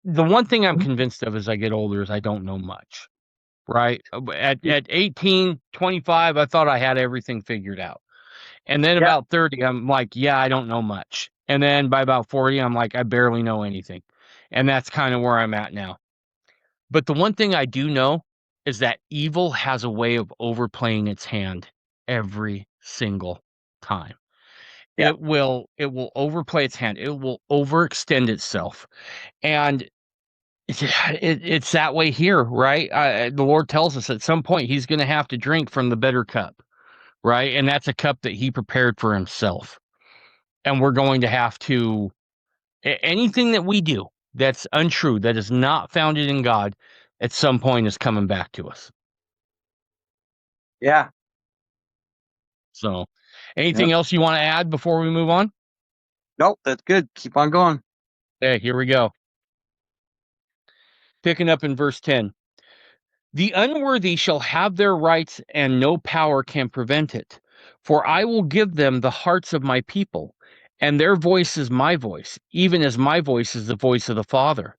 The one thing I'm convinced of as I get older is I don't know much, right? At 18, 25, I thought I had everything figured out. And then Yeah. about 30, I'm like, yeah, I don't know much. And then by about 40, I'm like, I barely know anything. And that's kind of where I'm at now. But the one thing I do know is that evil has a way of overplaying its hand every single time. Yeah. It will overplay its hand. It will overextend itself. And it's that way here, right? The Lord tells us at some point he's going to have to drink from the bitter cup, right? And that's a cup that he prepared for himself. And we're going to have to anything that we do that's untrue, that is not founded in God, at some point is coming back to us. Yeah. So, Yep. anything else you want to add before we move on? Nope. That's good. Keep on going. Okay, here we go. Picking up in verse 10. The unworthy shall have their rights, and no power can prevent it. For I will give them the hearts of my people, and their voice is my voice, even as my voice is the voice of the Father.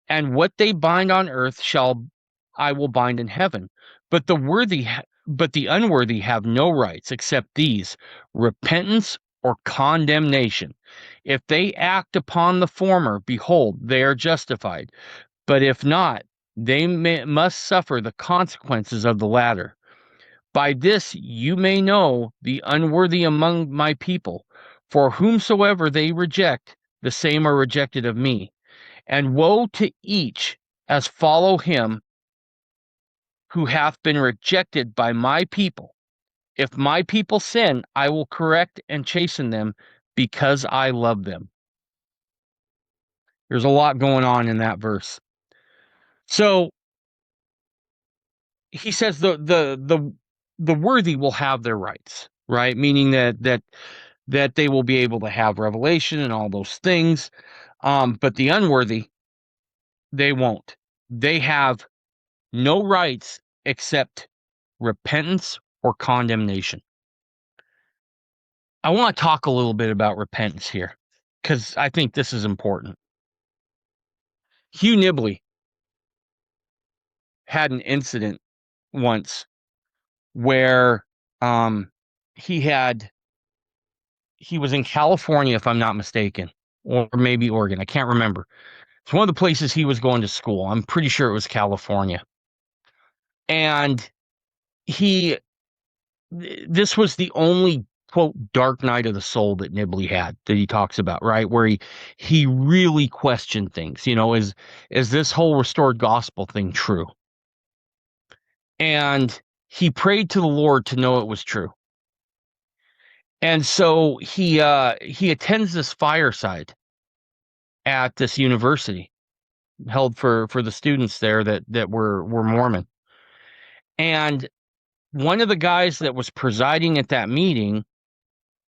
And what they bind on earth shall I will bind in heaven. But the unworthy have no rights except these: repentance or condemnation. If they act upon the former, behold, they are justified. But if not, must suffer the consequences of the latter. By this you may know the unworthy among my people, for whomsoever they reject, the same are rejected of me. And woe to each as follow him who hath been rejected by my people. If my people sin, I will correct and chasten them because I love them. There's a lot going on in that verse. So he says the worthy will have their rights, right? Meaning that they will be able to have revelation and all those things. But the unworthy, they won't. They have no rights except repentance or condemnation. I want to talk a little bit about repentance here because I think this is important. Hugh Nibley had an incident once where um, he had he was in California, if I'm not mistaken, or maybe Oregon. I can't remember. It's one of the places he was going to school. I'm pretty sure it was California. And he this was the only quote dark night of the soul that Nibley had that he talks about, right? Where he really questioned things. Is this whole restored gospel thing true? And he prayed to the Lord to know it was true. And so he attends this fireside at this university held for the students there that were Mormon. And one of the guys that was presiding at that meeting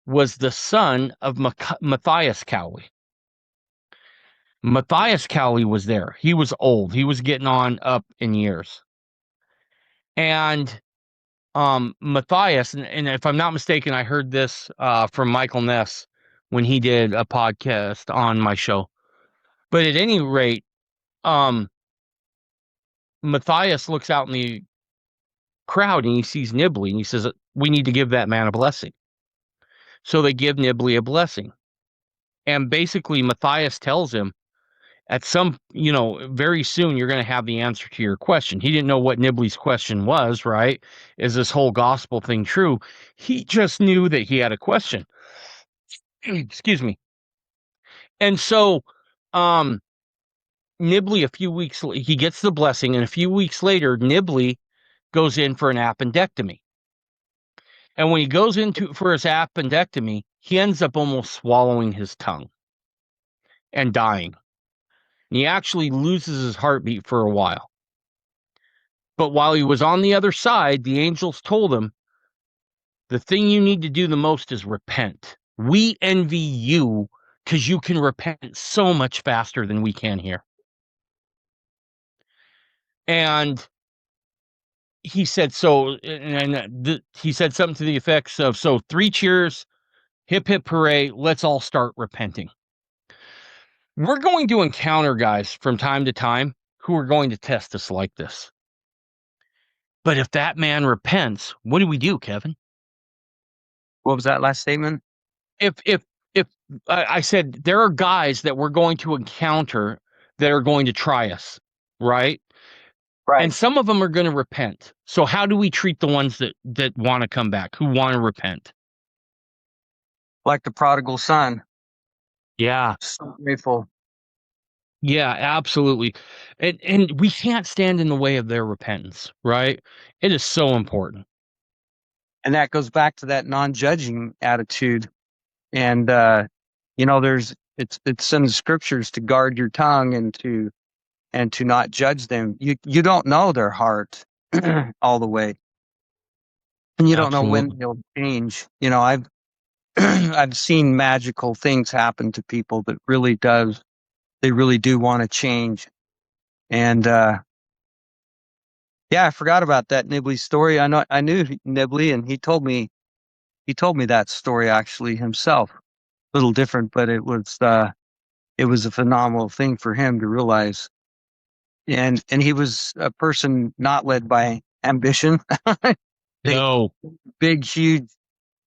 was the son of Matthias Cowley. Matthias Cowley was there. He was old. He was getting on up in years. And Matthias, and if I'm not mistaken, I heard this from Michael Ness when he did a podcast on my show. But at any rate, um, Matthias looks out in the crowd and he sees Nibley and he says, "We need to give that man a blessing." So they give Nibley a blessing. And basically, Matthias tells him, at very soon, you're going to have the answer to your question. He didn't know what Nibley's question was, right? Is this whole gospel thing true? He just knew that he had a question. Excuse me. And so, um, Nibley, he gets the blessing, and a few weeks later, Nibley goes in for an appendectomy. And when he goes into for his appendectomy, he ends up almost swallowing his tongue and dying. and he actually loses his heartbeat for a while. But while he was on the other side, the angels told him, the thing you need to do the most is repent. We envy you because you can repent so much faster than we can here. And he said, he said something to the effects of, so 3 cheers, hip hip hooray, let's all start repenting. We're going to encounter guys from time to time who are going to test us like this. But if that man repents, what do we do, Kevin? What was that last statement? If I said there are guys that we're going to encounter that are going to try us, right? And Right. some of them are going to repent. So how do we treat the ones that want to come back, who want to repent? Like the prodigal son. Yeah. So grateful. Yeah, absolutely. And we can't stand in the way of their repentance, right? It is so important. And that goes back to that non-judging attitude. And it's in the scriptures to guard your tongue and to not judge them. You don't know their heart all the way. And you don't know when Absolutely. they'll change. I've I've seen magical things happen to people that they really do want to change. And yeah, I forgot about that Nibley story. I knew Nibley, and he told me that story actually himself. A little different, but it was a phenomenal thing for him to realize. And he was a person not led by ambition. They No. big huge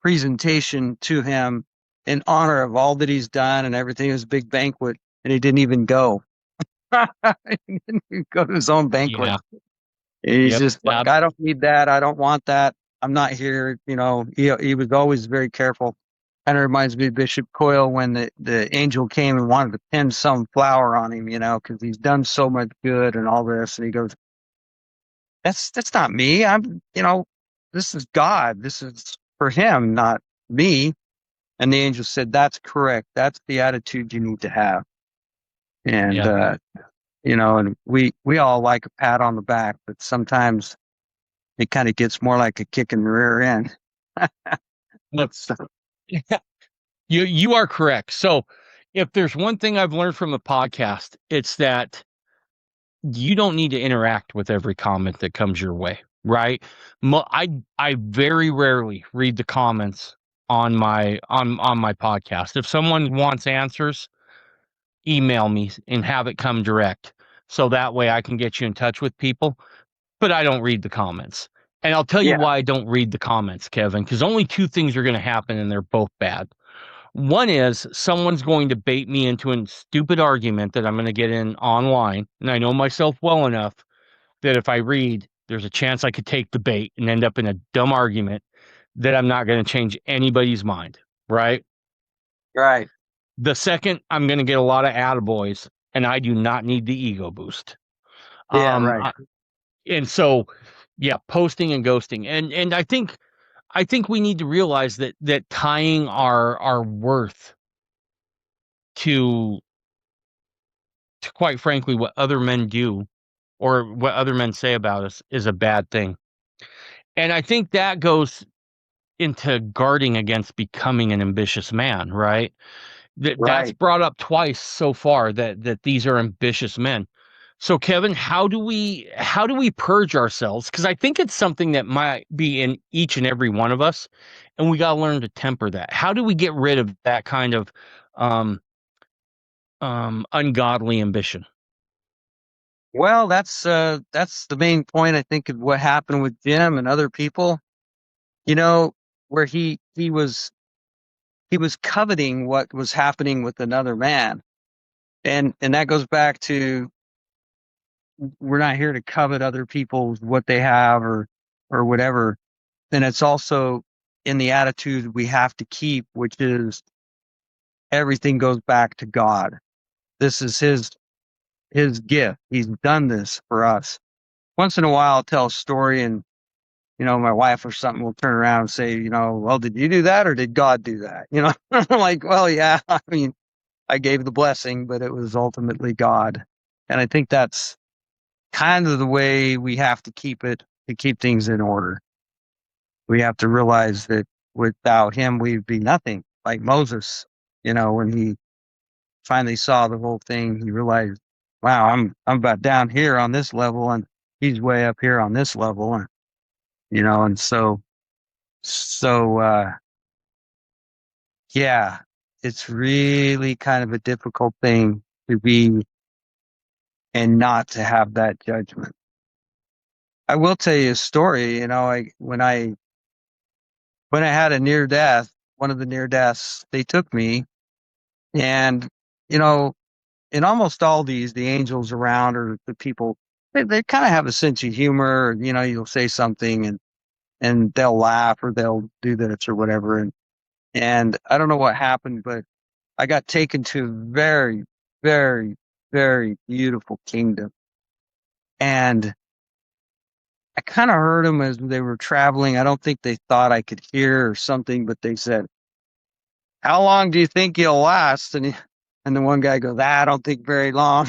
presentation to him in honor of all that he's done and everything. It was a big banquet, and he didn't even go. He didn't even go to his own banquet. Yeah. He's Yep. just like, I don't need that. I don't want that. I'm not here. He was always very careful. Kind of reminds me of Bishop Coyle when the angel came and wanted to pin some flower on him, because he's done so much good and all this. And he goes, that's not me. This is God. This is for him, not me. And the angel said, that's correct. That's the attitude you need to have. And, Yeah. and we all like a pat on the back, but sometimes it kind of gets more like a kick in the rear end. Look, So, you are correct. So if there's one thing I've learned from the podcast, it's that you don't need to interact with every comment that comes your way, right? I very rarely read the comments on my podcast. If someone wants answers, email me and have it come direct. So that way I can get you in touch with people, but I don't read the comments. And I'll tell you yeah, why I don't read the comments, Kevin, because only two things are going to happen and they're both bad. One is someone's going to bait me into a stupid argument that I'm going to get in online. And I know myself well enough that if I read, there's a chance I could take the bait and end up in a dumb argument that I'm not going to change anybody's mind. Right. right. The second, I'm going to get a lot of attaboys, and I do not need the ego boost. Yeah, Um, right. I- and so, yeah, posting and ghosting, and I think we need to realize that tying our worth to quite frankly what other men do or what other men say about us is a bad thing. And I think that goes into guarding against becoming an ambitious man, right? That's Right. brought up twice so far that these are ambitious men. So Kevin, how do we purge ourselves? Because I think it's something that might be in each and every one of us, and we got to learn to temper that. How do we get rid of that kind of um, ungodly ambition? Well, that's the main point I think of what happened with Jim and other people. You know, where he was coveting what was happening with another man. And that goes back to, we're not here to covet other people's what they have or whatever. And it's also in the attitude we have to keep, which is everything goes back to God. This is his gift. He's done this for us. Once in a while I'll tell a story, and my wife or something will turn around and say, well, did you do that or did God do that? I'm like, well, yeah, I mean, I gave the blessing, but it was ultimately God. And I think that's kind of the way we have to keep it to keep things in order. We have to realize that without him, we'd be nothing. Like Moses, when he finally saw the whole thing, he realized, wow, I'm about down here on this level and he's way up here on this level. And so yeah, it's really kind of a difficult thing to be and not to have that judgment. I will tell you a story, when I had a near death, one of the near deaths, they took me and, you know, in almost all these, the angels around or the people, they kind of have a sense of humor. You'll say something and they'll laugh or they'll do this or whatever. And I don't know what happened, but I got taken to a very, very, very beautiful kingdom. And I kind of heard them as they were traveling. I don't think they thought I could hear or something, but they said, "How long do you think you'll last?" And the one guy goes, "I don't think very long."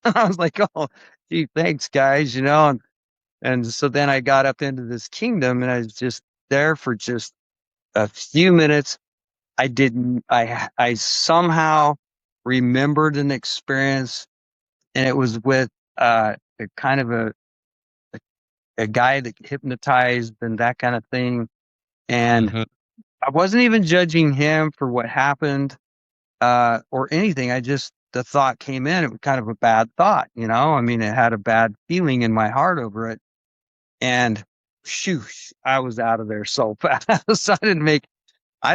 I was like, "Oh, gee, thanks, guys," And so then I got up into this kingdom, and I was just there for just a few minutes. I didn't. I somehow remembered an experience, and it was with a kind of a guy that hypnotized and that kind of thing. And Mhm. I wasn't even judging him for what happened or anything. The thought came in. It was kind of a bad thought, I mean, it had a bad feeling in my heart over it. And shoosh, I was out of there so fast. I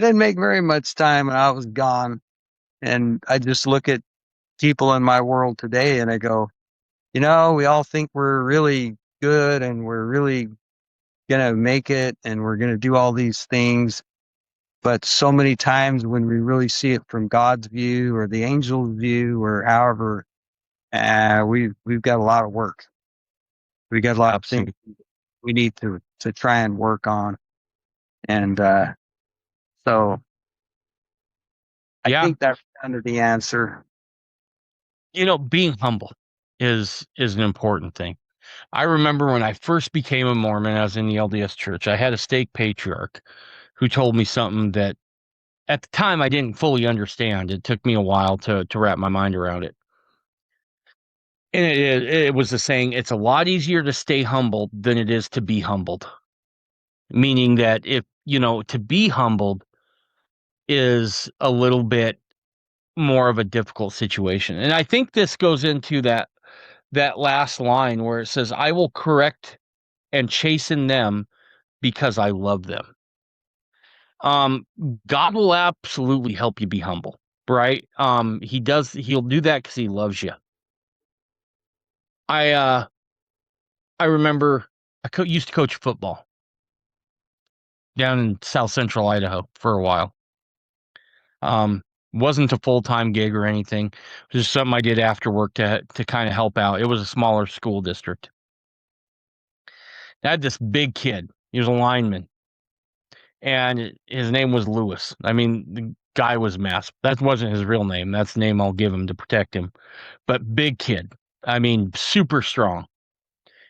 didn't make very much time and I was gone. And I just look at people in my world today and I go, we all think we're really good and we're really going to make it and we're going to do all these things. But so many times when we really see it from God's view or the angel's view or however, we've got a lot of work. We got a lot of things Absolutely. we need to try and work on. And so I Yeah. think that's kind of the answer. Being humble is an important thing. I remember when I first became a Mormon, I was in the LDS church. I had a stake patriarch who told me something that at the time I didn't fully understand. It took me a while to wrap my mind around it. And it was the saying, it's a lot easier to stay humbled than it is to be humbled. Meaning that if, to be humbled is a little bit more of a difficult situation. And I think this goes into that last line where it says, I will correct and chasten them because I love them. Um, God will absolutely help you be humble, right? He'll do that because he loves you. I I remember used to coach football down in South Central Idaho for a while. Um, wasn't a full-time gig or anything. It was just something I did after work to kind of help out. It was a smaller school district. I had this big kid. He was a lineman, and his name was Lewis. I mean, the guy was massive. That wasn't his real name. That's the name I'll give him to protect him. But big kid. I mean, super strong.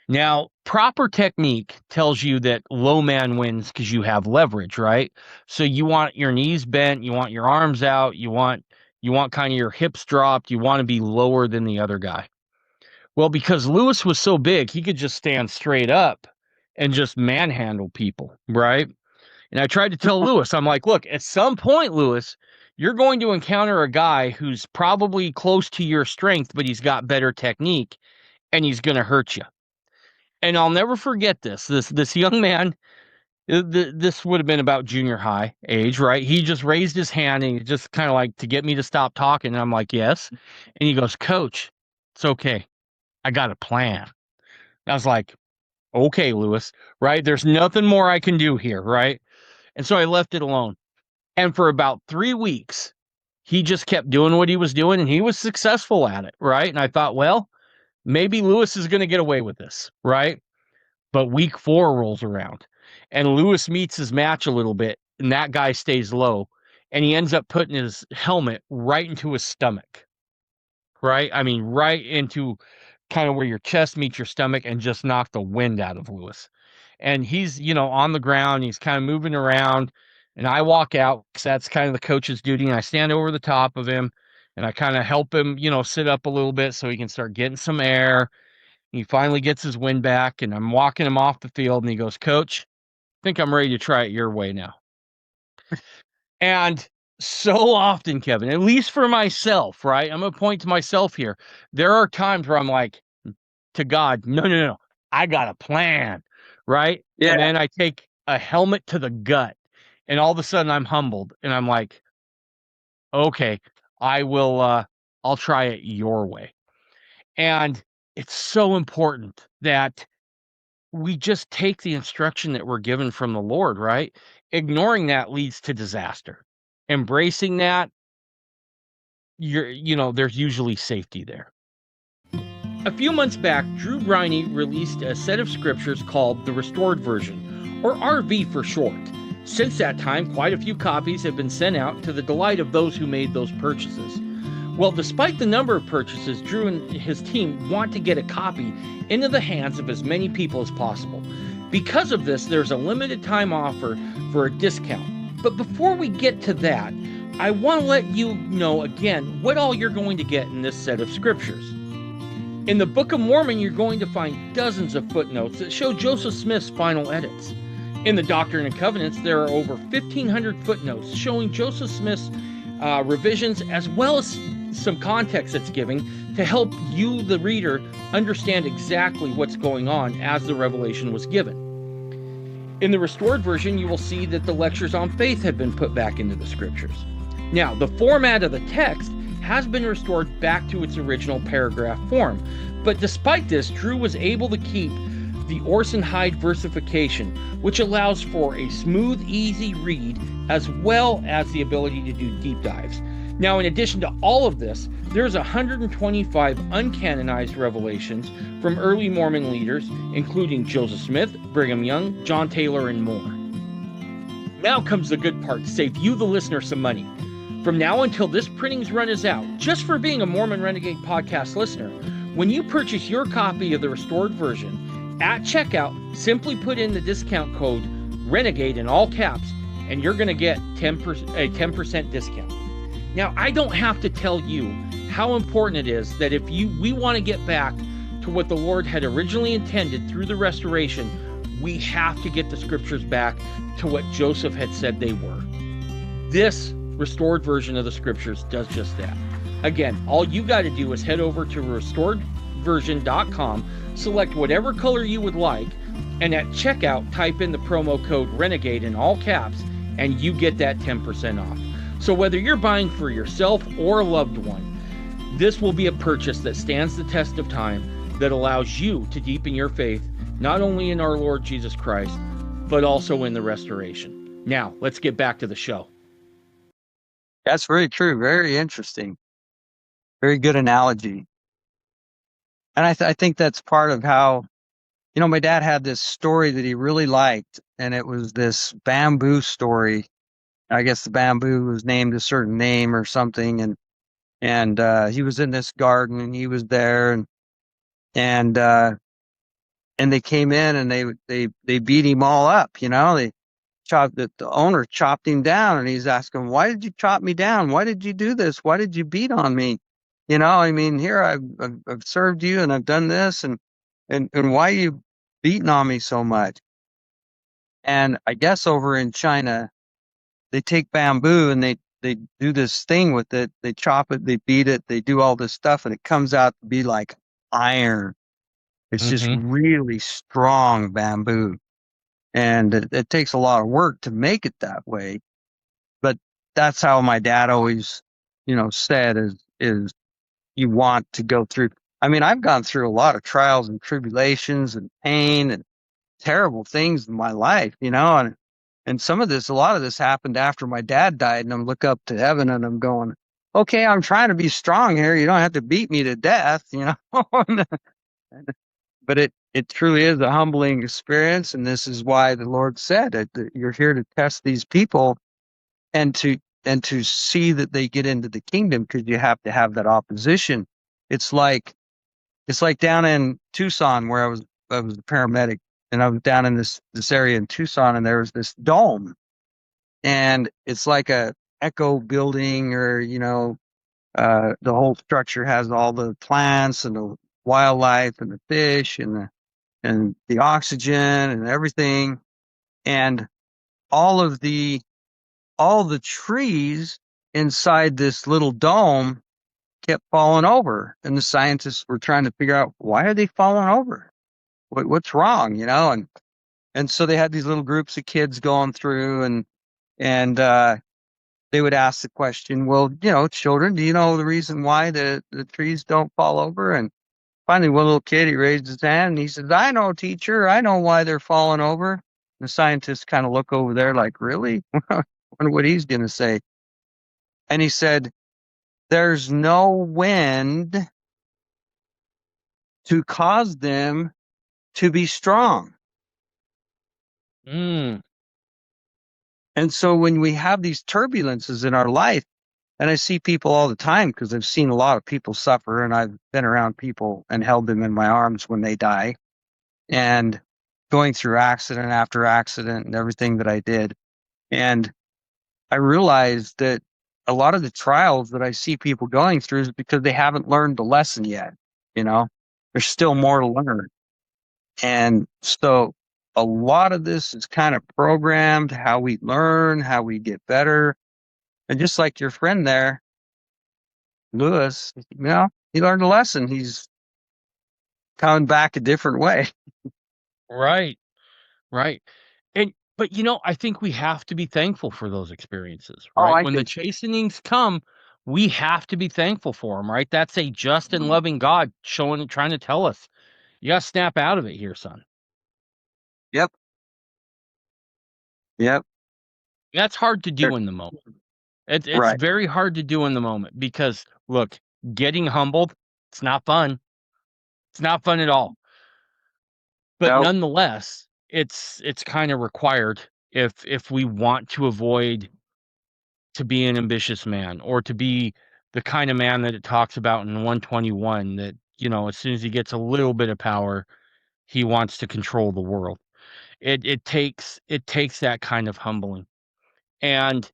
Now, proper technique tells you that low man wins because you have leverage, right? So you want your knees bent, you want your arms out, you want kind of your hips dropped, you want to be lower than the other guy. Well, because Lewis was so big, he could just stand straight up and just manhandle people, right? And I tried to tell Lewis, I'm like, look, at some point, Lewis, you're going to encounter a guy who's probably close to your strength, but he's got better technique and he's going to hurt you. And I'll never forget this. This young man, this would have been about junior high age, right? He just raised his hand and he just kind of like to get me to stop talking. And I'm like, yes. And he goes, Coach, it's okay. I got a plan. I was like, okay, Lewis, right? There's nothing more I can do here, right? And so I left it alone. And for about 3 weeks, he just kept doing what he was doing and he was successful at it, right? And I thought, well, maybe Lewis is going to get away with this, right? But week 4 rolls around and Lewis meets his match a little bit and that guy stays low and he ends up putting his helmet right into his stomach. right? I mean, right into kind of where your chest meets your stomach and just knocked the wind out of Lewis. And he's, on the ground, he's kind of moving around. And I walk out because that's kind of the coach's duty. And I stand over the top of him and I kind of help him, sit up a little bit so he can start getting some air. He finally gets his wind back and I'm walking him off the field and he goes, Coach, I think I'm ready to try it your way now. And so often, Kevin, at least for myself, right? I'm going to point to myself here. There are times where I'm like, to God, no, no, no, no. I got a plan, right? Yeah. And then I take a helmet to the gut, and all of a sudden I'm humbled, and I'm like, okay, I will. I'll try it your way. And it's so important that we just take the instruction that we're given from the Lord, right? Ignoring that leads to disaster. Embracing that, there's usually safety there. A few months back, Drew Briney released a set of scriptures called the Restored Version, or RV for short. Since that time, quite a few copies have been sent out to the delight of those who made those purchases. Well, despite the number of purchases, Drew and his team want to get a copy into the hands of as many people as possible. Because of this, there's a limited time offer for a discount. But before we get to that, I want to let you know again what all you're going to get in this set of scriptures. In the Book of Mormon, you're going to find dozens of footnotes that show Joseph Smith's final edits. In the Doctrine and Covenants, there are over 1,500 footnotes showing Joseph Smith's revisions, as well as some context that's giving to help you, the reader, understand exactly what's going on as the revelation was given. In the Restored Version, you will see that the lectures on faith have been put back into the scriptures. Now, the format of the text has been restored back to its original paragraph form. But despite this, Drew was able to keep the Orson Hyde versification, which allows for a smooth, easy read, as well as the ability to do deep dives. Now, in addition to all of this, there's 125 uncanonized revelations from early Mormon leaders, including Joseph Smith, Brigham Young, John Taylor, and more. Now comes the good part to save you, the listener, some money. From now until this printing's run is out, just for being a Mormon Renegade podcast listener, when you purchase your copy of the Restored Version, at checkout, simply put in the discount code RENEGADE in all caps, and you're going to get a 10% discount. Now, I don't have to tell you how important it is that if we want to get back to what the Lord had originally intended through the restoration, we have to get the scriptures back to what Joseph had said they were. This Restored Version of the scriptures does just that. Again, all you got to do is head over to restoredversion.com, select whatever color you would like, and at checkout, type in the promo code RENEGADE in all caps, and you get that 10% off. So whether you're buying for yourself or a loved one, this will be a purchase that stands the test of time, that allows you to deepen your faith, not only in our Lord Jesus Christ, but also in the restoration. Now, let's get back to the show. That's very true. Very interesting. Very good analogy. And I think that's part of how, my dad had this story that he really liked, and it was this bamboo story. I guess the bamboo was named a certain name or something, and he was in this garden and he was there, and they came in and they beat him all up. They the owner chopped him down, and he's asking, "Why did you chop me down? Why did you do this? Why did you beat on me? Here I've served you and I've done this, and why are you beating on me so much?" And I guess over in China, they take bamboo and they do this thing with it. They chop it, they beat it, they do all this stuff, and it comes out to be like iron. It's just really strong bamboo. And it takes a lot of work to make it that way. But that's how my dad always, said is you want to go through. I mean, I've gone through a lot of trials and tribulations and pain and terrible things in my life, and a lot of this happened after my dad died, and I'm looking up to heaven and I'm going, okay, I'm trying to be strong here. You don't have to beat me to death, But it truly is a humbling experience, and this is why the Lord said that you're here to test these people and to see that they get into the kingdom, because you have to have that opposition. It's like down in Tucson where I was a paramedic, and I was down in this area in Tucson, and there was this dome, and it's like a echo building, or the whole structure has all the plants and the wildlife and the fish and the oxygen and everything, and all of the all the trees inside this little dome kept falling over, and the scientists were trying to figure out, why are they falling over? What's wrong, and so they had these little groups of kids going through, and they would ask the question, well, children, do you know the reason why the trees don't fall over? And finally, one little kid, he raised his hand and he says, I know, teacher, I know why they're falling over. The scientists kind of look over there like, really? Wonder what he's going to say. And he said, there's no wind to cause them to be strong. Mm, And so when we have these turbulences in our life, and I see people all the time because I've seen a lot of people suffer, and I've been around people and held them in my arms when they die, and going through accident after accident and everything that I did. And I realized that a lot of the trials that I see people going through is because they haven't learned the lesson yet. You know, there's still more to learn. And so a lot of this is kind of programmed, how we learn, how we get better. And just like your friend there, Lewis, he learned a lesson. He's coming back a different way. right, right. But I think we have to be thankful for those experiences, Oh, right? I When the think, chastenings come, we have to be thankful for them, right? That's a just and loving God trying to tell us, you got to snap out of it here, son. yep, yep, That's hard to there- do in the moment. It's right. very hard to do in the moment because look, getting humbled, it's not fun. It's not fun at all. But No, nonetheless, it's kind of required if we want to avoid to be an ambitious man, or to be the kind of man that it talks about in 121, that, as soon as he gets a little bit of power, he wants to control the world. It takes that kind of humbling. And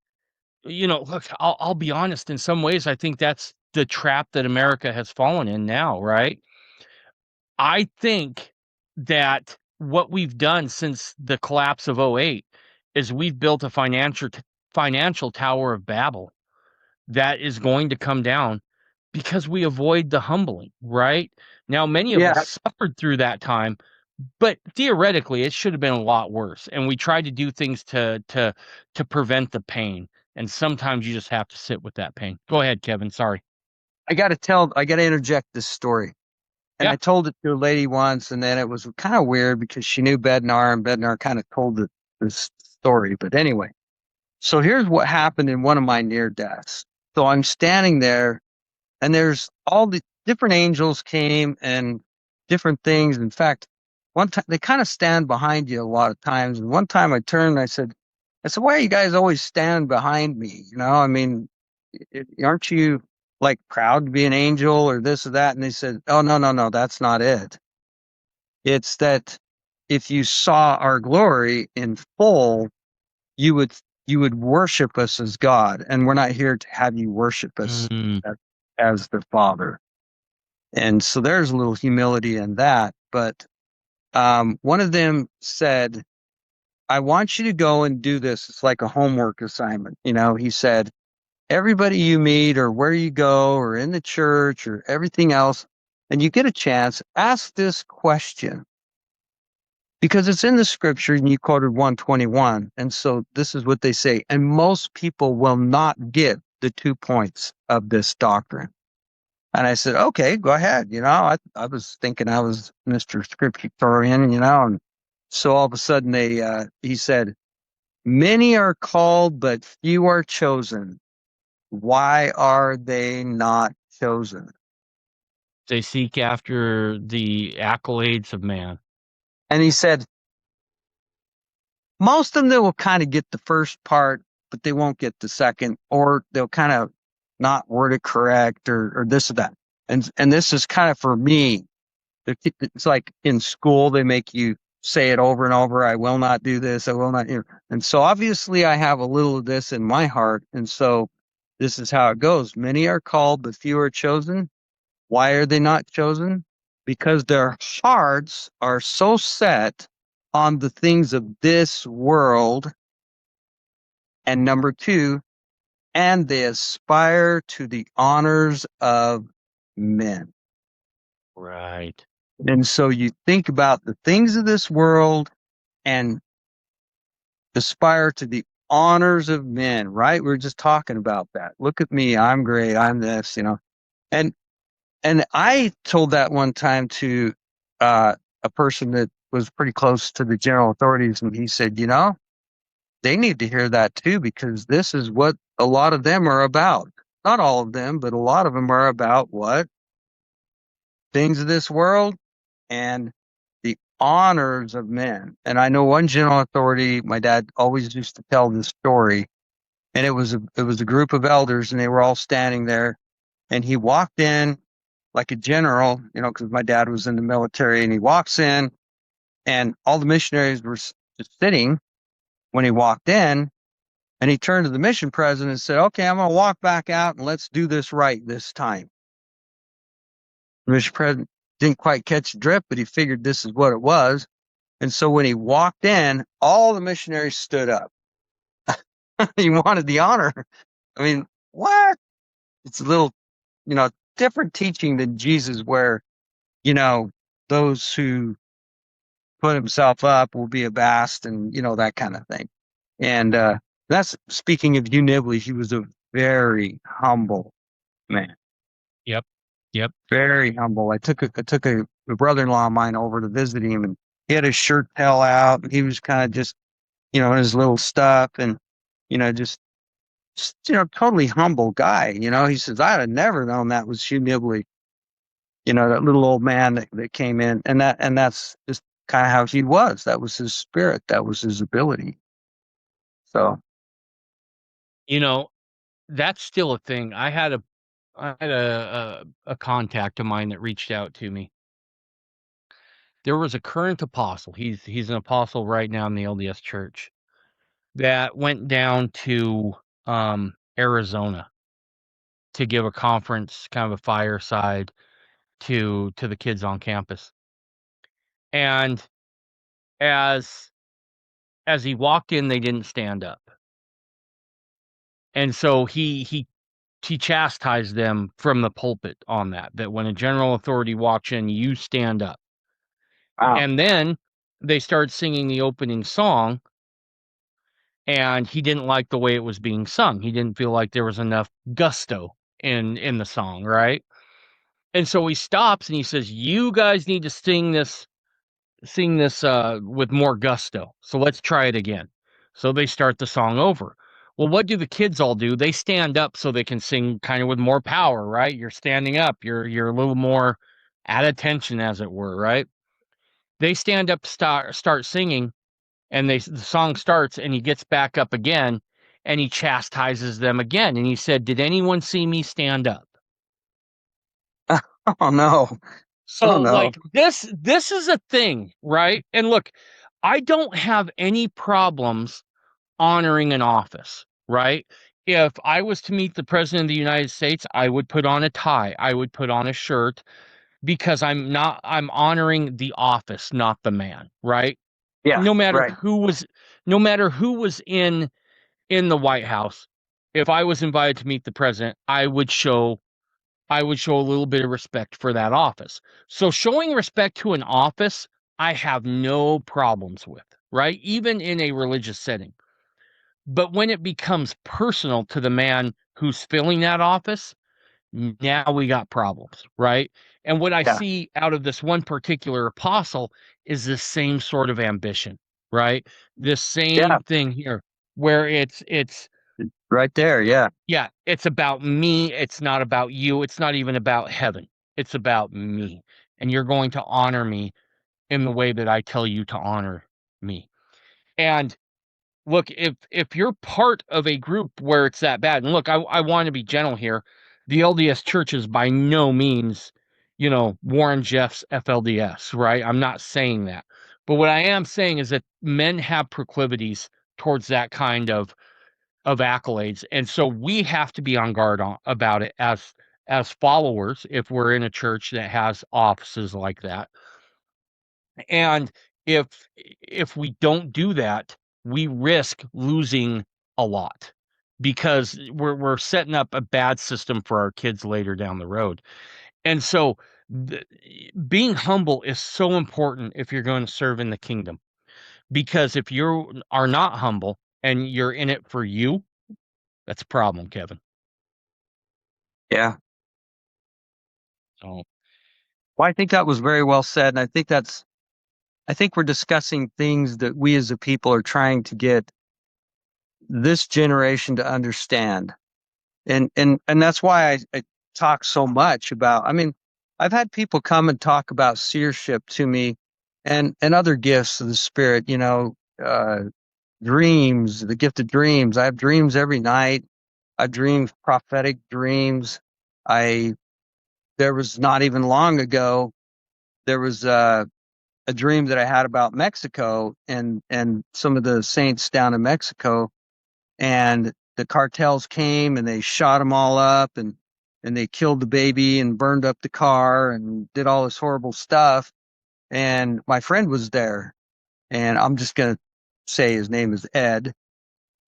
look, I'll be honest, in some ways I think that's the trap that America has fallen in now, right? I think that what we've done since the collapse of '08 is we've built a financial Tower of Babel that is going to come down because we avoid the humbling, right? Now, many of yeah, us suffered through that time, but theoretically, it should have been a lot worse. And we tried to do things to prevent the pain. And sometimes you just have to sit with that pain. Go ahead, Kevin. Sorry. I got to interject this story. And Yeah. I told it to a lady once, and then it was kind of weird because she knew Bednar, and Bednar kind of told this story. But anyway, so here's what happened in one of my near deaths. So I'm standing there, and there's all the different angels came and different things. In fact, one time they kind of stand behind you a lot of times. And one time I turned and I said, why are you guys always stand behind me? I mean, aren't you like proud to be an angel or this or that? And they said, oh, no, no, no, that's not it. It's that if you saw our glory in full, you would you would worship us as God, and we're not here to have you worship us Mm, as, as the Father. And so there's a little humility in that. But one of them said, I want you to go and do this. It's like a homework assignment. He said, everybody you meet or where you go or in the church or everything else, and you get a chance, ask this question because it's in the scripture and you quoted 121. And so this is what they say. And most people will not get the 2 points of this doctrine. And I said, okay, go ahead. I was thinking I was Mr. Scriptorian, and so all of a sudden he said, many are called, but few are chosen. Why are they not chosen? they seek after the accolades of man. And he said, most of them will kind of get the first part, but they won't get the second, or they'll kind of not word it correct or this or that. And this is kind of for me. It's like in school, they make you say it over and over. I will not do this. I will not. And so obviously I have a little of this in my heart. And so this is how it goes. Many are called, but few are chosen. Why are they not chosen? Because their hearts are so set on the things of this world. And number two, and they aspire to the honors of men. Right. And so you think about the things of this world and aspire to the honors of men, right? We are just talking about that. Look at me, I'm great, I'm this, you know. And and I told that one time to a person that was pretty close to the general authorities, and he said, you know, they need to hear that too, because this is what a lot of them are about. Not all of them, but a lot of them are about what? Things of this world and the honors of men. And I know one general authority, my dad always used to tell this story, and it was a group of elders, and they were all standing there, and he walked in like a general, you know, because my dad was in the military, and he walks in, and all the missionaries were just sitting when he walked in, and he turned to the mission president and said, "Okay, I'm going to walk back out, and let's do this right this time." The mission president didn't quite catch the drift, but he figured this is what it was. And so when he walked in, all the missionaries stood up. He wanted the honor. I mean, what? It's a little, you know, different teaching than Jesus, where, you know, those who put himself up will be abased, and, you know, that kind of thing. And that's speaking of Hugh Nibley. He was a very humble man, Yep. Yep. very humble. I took a brother-in-law of mine over to visit him, and he had his shirt tail out, and he was kind of just, you know, his little stuff, and, you know, just, you know, totally humble guy. You know, he says, I'd have never known that was Hugh Nibley, you know, that little old man that came in. And that's just kind of how he was. That was his spirit. That was his ability. So, You know, that's still a thing. I had a contact of mine that reached out to me. There was a current apostle. He's an apostle right now in the LDS church that went down to Arizona to give a conference, kind of a fireside to the kids on campus. And as as he walked in, they didn't stand up. And so he chastised them from the pulpit on that, that when a general authority walks in, you stand up. wow. And then they started singing the opening song, and he didn't like the way it was being sung. He didn't feel like there was enough gusto in the song, right? And so he stops and he says, "You guys need to sing this with more gusto. So let's try it again." So they start the song over. Well, what do the kids all do? They stand up so they can sing kind of with more power, right? You're standing up. You're a little more at attention, as it were, right? They stand up to start singing, and the song starts, and he gets back up again, and he chastises them again, and he said, "Did anyone see me stand up?" Oh no. Oh So, no. like, this is a thing, right? And look, I don't have any problems honoring an office, right? If I was to meet the president of the United States, I would put on a tie. I would put on a shirt, because I'm honoring the office, not the man, right? Yeah. No matter Right. who was no matter who was in the White House, if I was invited to meet the president, I would show a little bit of respect for that office. So showing respect to an office, I have no problems with, right? Even in a religious setting. But when it becomes personal to the man who's filling that office, now we got problems, right? And what I Yeah. see out of this one particular apostle is the same sort of ambition, right? This Yeah. same thing here, where it's Right there. Yeah. yeah, it's about me. It's not about you. It's not even about heaven. It's about me. And you're going to honor me in the way that I tell you to honor me. And look, if you're part of a group where it's that bad, and look, I want to be gentle here. The LDS Church is by no means, Warren Jeff's FLDS, right? I'm not saying that. But what I am saying is that men have proclivities towards that kind of accolades. And so we have to be on guard about it as followers if we're in a church that has offices like that. And if if we don't do that, we risk losing a lot because we're setting up a bad system for our kids later down the road. And so the, being humble is so important if you're going to serve in the kingdom, because if you are not humble and you're in it for you, that's a problem, Kevin. Yeah. So Well, I think that was very well said. And I think we're discussing things that we as a people are trying to get this generation to understand. And that's why I talk so much about, I mean, I've had people come and talk about seership to me and other gifts of the spirit, dreams, the gift of dreams. I have dreams every night. I dream prophetic dreams. I, there was not even long ago, there was a dream that I had about Mexico and some of the saints down in Mexico, and the cartels came and they shot them all up and they killed the baby and burned up the car and did all this horrible stuff. And my friend was there, and I'm just gonna say his name is Ed.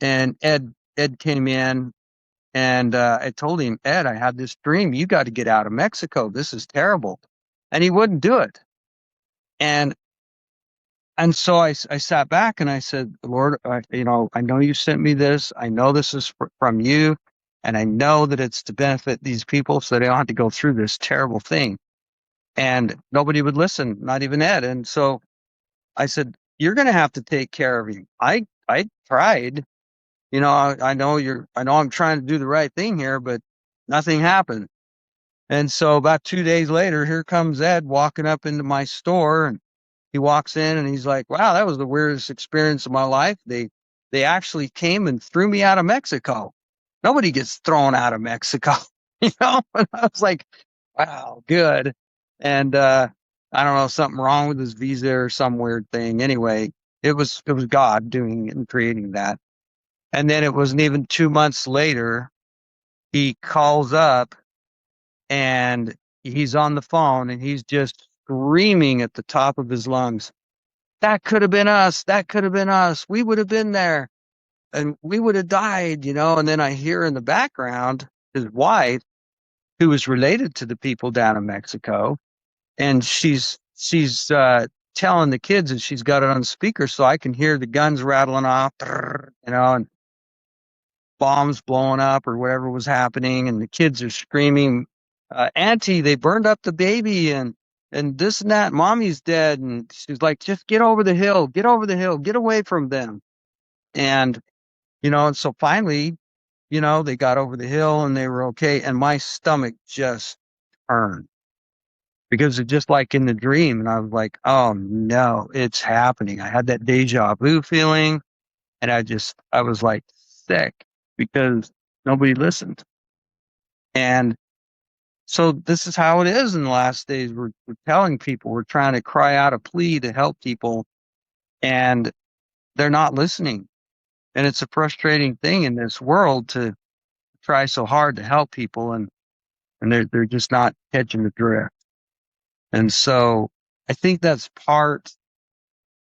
And Ed came in, and I told him, Ed, I had this dream. You got to get out of Mexico. This is terrible. And he wouldn't do it. And And so I sat back and I said, Lord, I know you sent me this. I know this is from you. And I know that it's to benefit these people so they don't have to go through this terrible thing. And nobody would listen, not even Ed. And so I said, you're going to have to take care of him. I tried, I know I'm trying to do the right thing here, but nothing happened. And so about 2 days later, here comes Ed walking up into my store, and he walks in and he's like, wow, that was the weirdest experience of my life. They actually came and threw me out of Mexico. Nobody gets thrown out of Mexico, And I was like, wow, good. And I don't know, something wrong with his visa or some weird thing. Anyway, it was God doing and creating that. And then it wasn't even 2 months later, he calls up and he's on the phone and he's just screaming at the top of his lungs, that could have been us. That could have been us. We would have been there and we would have died, And then I hear in the background his wife, who was related to the people down in Mexico, and she's telling the kids, and she's got it on speaker so I can hear the guns rattling off, and bombs blowing up or whatever was happening, and the kids are screaming, "Auntie, they burned up the baby, and this and that. Mommy's dead." And she's like, "Just get over the hill, get over the hill, get away from them." And and so finally, they got over the hill and they were okay. And my stomach just turned because it's just like in the dream, and I was like, "Oh no, it's happening." I had that deja vu feeling, and I was like sick because nobody listened. And so this is how it is in the last days. We're telling people, we're trying to cry out a plea to help people, and they're not listening. And it's a frustrating thing in this world to try so hard to help people, and they're just not catching the drift. And so I think that's part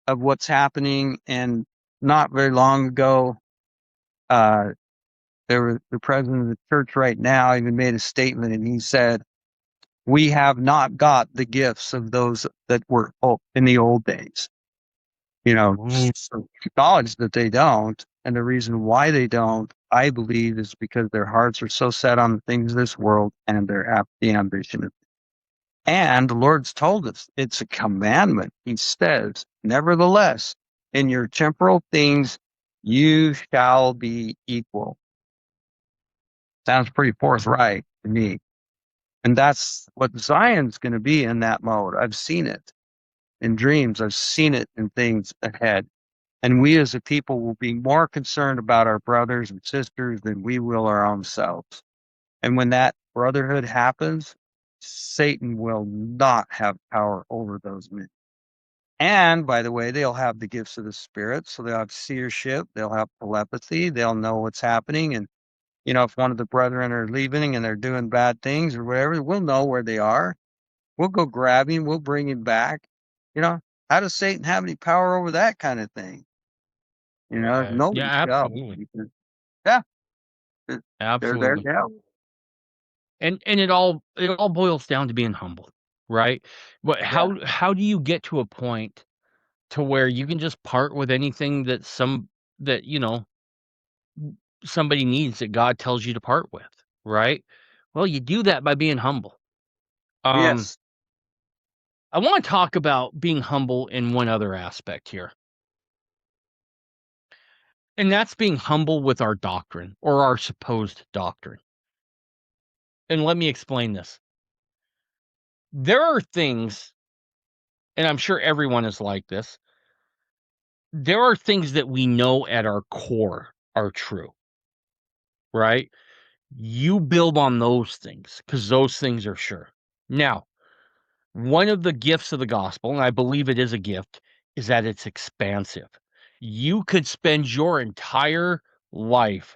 of what's happening. And not very long ago, uh, the president of the church right now even made a statement, and he said, we have not got the gifts of those that were in the old days. So acknowledge that they don't. And the reason why they don't, I believe, is because their hearts are so set on the things of this world and the ambition. And the Lord's told us it's a commandment. He says, nevertheless, in your temporal things, you shall be equal. Sounds pretty forthright to me. And that's what Zion's going to be in that mode. I've seen it in dreams. I've seen it in things ahead. And we as a people will be more concerned about our brothers and sisters than we will our own selves. And when that brotherhood happens, Satan will not have power over those men. And by the way, they'll have the gifts of the Spirit. So they'll have seership, they'll have telepathy, they'll know what's happening. And, if one of the brethren are leaving and they're doing bad things or whatever, we'll know where they are. We'll go grab him, we'll bring him back. You know, how does Satan have any power over that kind of thing? Yeah, Nobody shall. absolutely. Yeah, th- they're there Absolutely. now. And it all boils down to being humble, right? But Yeah. how do you get to a point to where you can just part with anything that, somebody needs that God tells you to part with, right? Well, you do that by being humble. Um, Yes. I want to talk about being humble in one other aspect here, and that's being humble with our doctrine or our supposed doctrine. And let me explain this. There are things, and I'm sure everyone is like this, there are things that we know at our core are true, right? You build on those things because those things are sure. Now, one of the gifts of the gospel, and I believe it is a gift, is that it's expansive. You could spend your entire life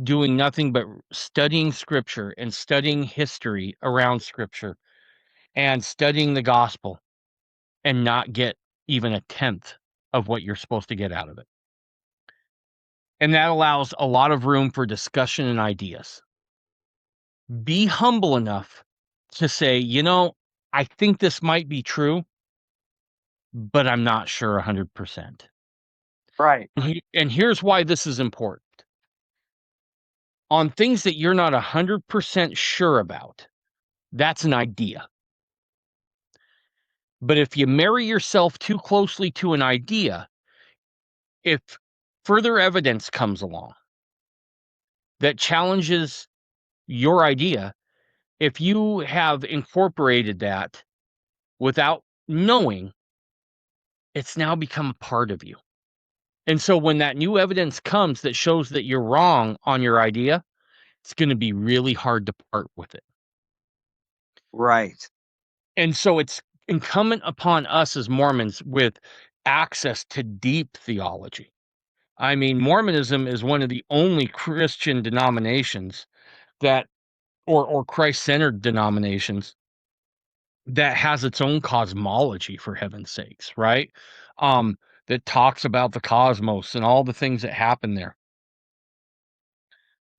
doing nothing but studying scripture and studying history around scripture and studying the gospel and not get even a tenth of what you're supposed to get out of it. And that allows a lot of room for discussion and ideas. Be humble enough to say, I think this might be true, but I'm not sure 100%. Right. And here's why this is important. On things that you're not 100% sure about, that's an idea. But if you marry yourself too closely to an idea, if further evidence comes along that challenges your idea, if you have incorporated that without knowing, it's now become a part of you. And so when that new evidence comes that shows that you're wrong on your idea, it's going to be really hard to part with it. Right. And so it's incumbent upon us as Mormons with access to deep theology. I mean, Mormonism is one of the only Christian denominations that, or Christ-centered denominations that has its own cosmology, for heaven's sakes, right? Um, that talks about the cosmos and all the things that happen there.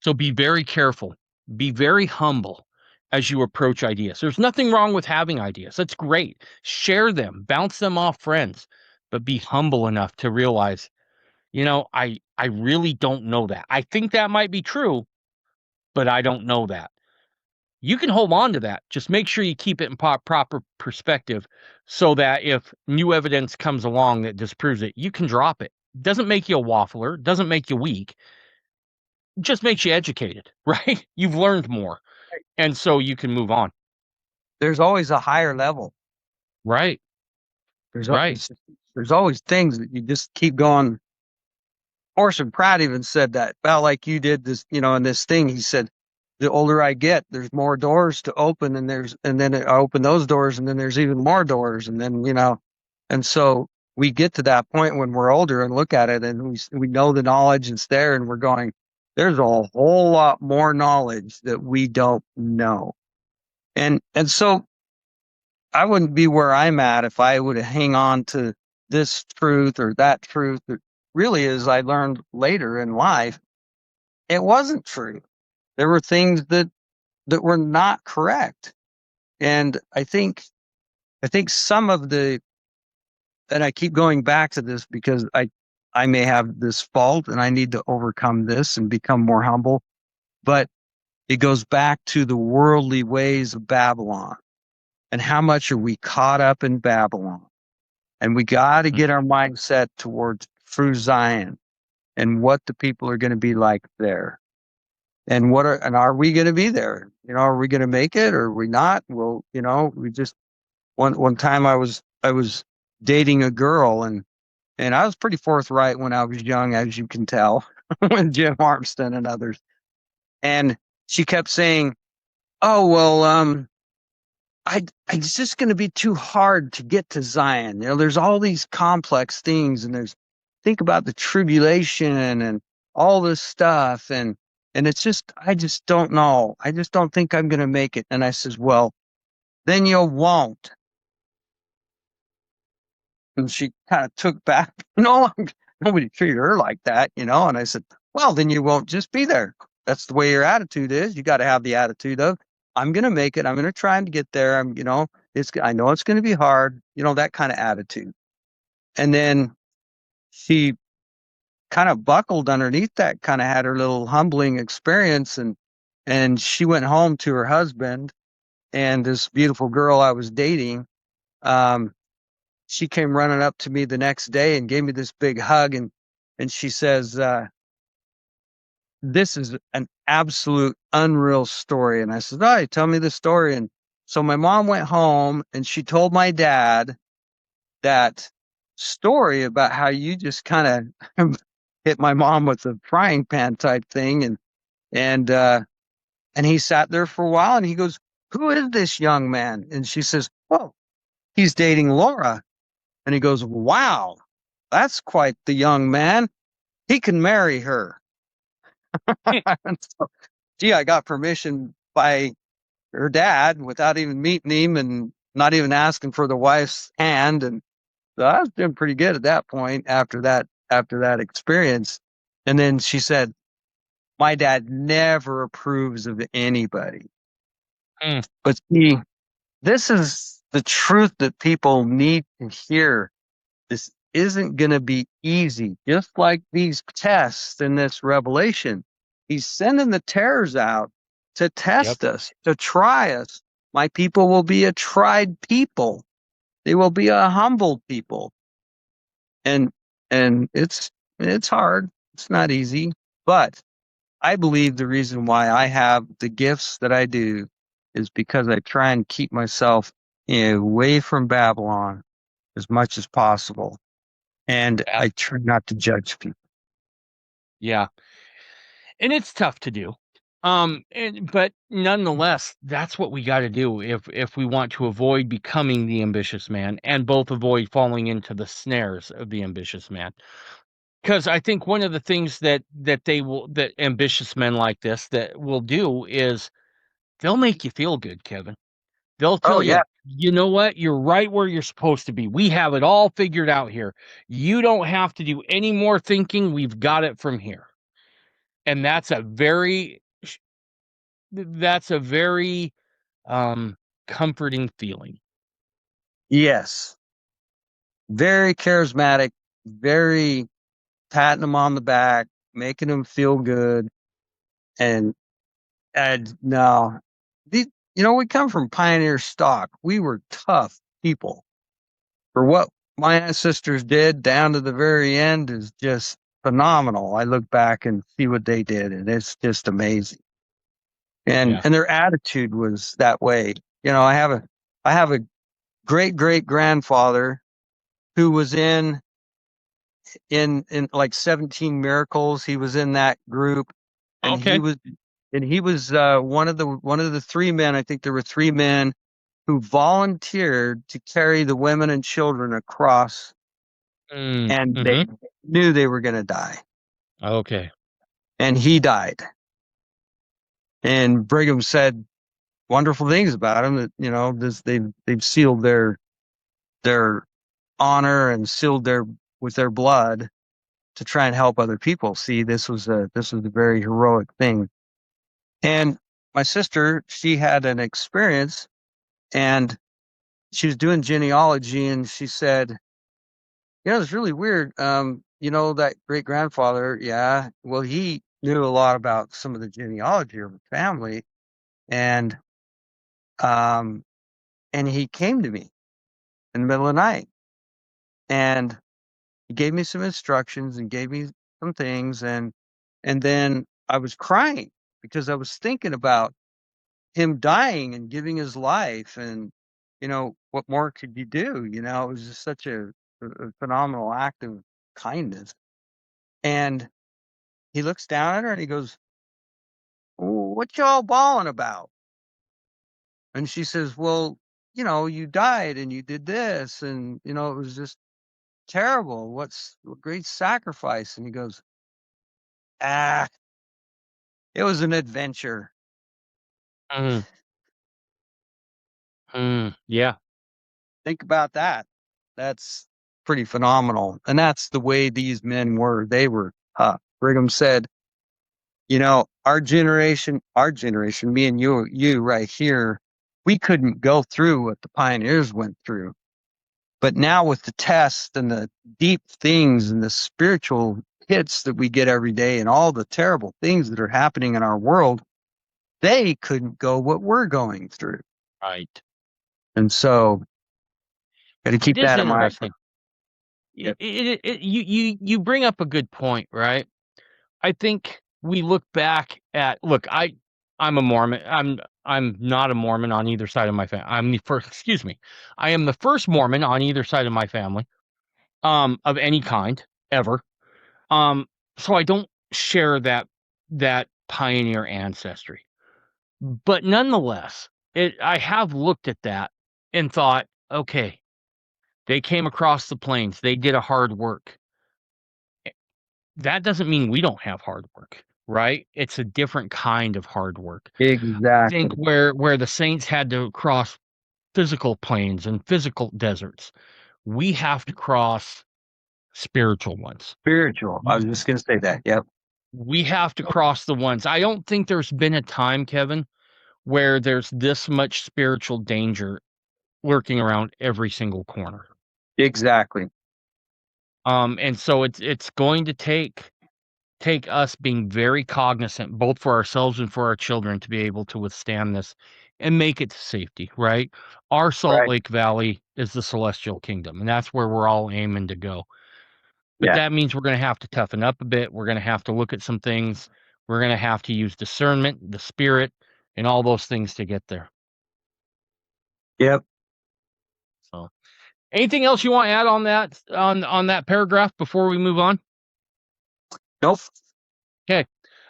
So be very careful, be very humble as you approach ideas. There's nothing wrong with having ideas. That's great. Share them, bounce them off friends, but be humble enough to realize, I really don't know that. I think that might be true, but I don't know that. You can hold on to that. Just make sure you keep it in proper perspective so that if new evidence comes along that disproves it, you can drop it. Doesn't make you a waffler, doesn't make you weak, just makes you educated, right? You've learned more. And so you can move on. There's always a higher level. Right, There's right. there's always things that you just keep going. Orson Pratt even said that about like you did this, in this thing. He said, the older I get, there's more doors to open, and then I open those doors, and then there's even more doors, and then and so we get to that point when we're older and look at it, and we know the knowledge is there, and we're going, there's a whole lot more knowledge that we don't know, and so I wouldn't be where I'm at if I would hang on to this truth or that truth. That really, as I learned later in life, it wasn't true. There were things that were not correct, and I think some of the, and I keep going back to this because I may have this fault and I need to overcome this and become more humble, but it goes back to the worldly ways of Babylon and how much are we caught up in Babylon. And we got to Mm, get our mindset towards true Zion and what the people are going to be like there. And are we going to be there? Are we going to make it or are we not? Well, we just, one time I was dating a girl, and I was pretty forthright when I was young, as you can tell, with Jim Armstrong and others. And she kept saying, Oh, well, it's just going to be too hard to get to Zion. There's all these complex things, and think about the tribulation and all this stuff, and I just don't know. I just don't think I'm going to make it. And I says, well, then you won't. And she kind of took back, nobody treated her like that. And I said, well, then you won't just be there. That's the way your attitude is. You got to have the attitude of, I'm going to make it. I'm going to try and get there. I know it's going to be hard, that kind of attitude. And then she kind of buckled underneath that, kind of had her little humbling experience. And she went home to her husband and this beautiful girl I was dating. Um, she came running up to me the next day and gave me this big hug, and she says, this is an absolute unreal story. And I said, all right, tell me the story. And so my mom went home and she told my dad that story about how you just kind of hit my mom with a frying pan type thing. And he sat there for a while and he goes, who is this young man? And she says, oh, he's dating Laura. And he goes, wow, that's quite the young man. He can marry her. And so, gee, I got permission by her dad without even meeting him and not even asking for the wife's hand. And so I was doing pretty good at that point after that experience. And then she said, my dad never approves of anybody. Mm, But see, this is the truth that people need to hear. This isn't going to be easy, just like these tests in this revelation. He's sending the terrors out to yep. test us, to try us. My people will be a tried people. They will be a humble people. And it's hard. It's not easy. But I believe the reason why I have the gifts that I do is because I try and keep myself away from Babylon as much as possible. And Yeah. I try not to judge people. Yeah. And it's tough to do. But nonetheless, that's what we got to do if we want to avoid becoming the ambitious man and both avoid falling into the snares of the ambitious man. Because I think one of the things that ambitious men like this that will do is they'll make you feel good, Kevin. They'll Oh tell you, yeah. you know what? You're right where you're supposed to be. We have it all figured out here. You don't have to do any more thinking. We've got it from here. And that's a very um comforting feeling. Yes. Very charismatic, very patting them on the back, making them feel good. And, and no, we come from pioneer stock. We were tough people. For what my ancestors did down to the very end is just phenomenal. I look back and see what they did, and it's just amazing. And Yeah. and their attitude was that way. I have a great great grandfather who was in like 17 miracles. He was in that group, and he Okay. was one of the three men. I think there were three men who volunteered to carry the women and children across, Mm, and they mhm. knew they were going to die, Okay. and he died. And Brigham said wonderful things about him, that they've sealed their honor and sealed their with their blood to try and help other people. See, this was a very heroic thing. And my sister, she had an experience, and she was doing genealogy, and she said, it's really weird. That great grandfather, yeah, well, he knew a lot about some of the genealogy of the family, and um, and he came to me in the middle of the night, and he gave me some instructions and gave me some things, and then I was crying because I was thinking about him dying and giving his life, and what more could you do? It was just such a phenomenal act of kindness. And he looks down at her and he goes, "What y'all bawling about?" And she says, well, you died and you did this. And, it was just terrible. What's a great sacrifice? And he goes, ah, it was an adventure. Mm, yeah. Think about that. That's pretty phenomenal. And that's the way these men were. They were tough. Brigham said, our generation, me and you right here, we couldn't go through what the pioneers went through. But now with the tests and the deep things and the spiritual hits that we get every day and all the terrible things that are happening in our world, they couldn't go what we're going through. Right. And so got to It keep is that in mind. interesting. Yep. You bring up a good point, right? I think we look back at look, I'm a Mormon. I'm not a Mormon on either side of my family. I'm the first, excuse me. I am the first Mormon on either side of my family, of any kind ever. Um, so I don't share that pioneer ancestry. But nonetheless, I have looked at that and thought, okay, they came across the plains, they did a hard work. That doesn't mean we don't have hard work, right? It's a different kind of hard work. I think Exactly. where the saints had to cross physical plains and physical deserts, we have to cross spiritual ones. Spiritual. I was We just going to say that. Yep. we have to cross the ones. I don't think there's been a time, Kevin, where there's this much spiritual danger lurking around every single corner. Exactly. And so it's going to take us being very cognizant, both for ourselves and for our children, to be able to withstand this and make it to safety, right? Our Salt Right. Lake Valley is the celestial kingdom, and that's where we're all aiming to go. But Yeah. that means we're going to have to toughen up a bit. We're going to have to look at some things. We're going to have to use discernment, the spirit, and all those things to get there. Yep. So, anything else you want to add on that paragraph before we move on? Nope. Okay,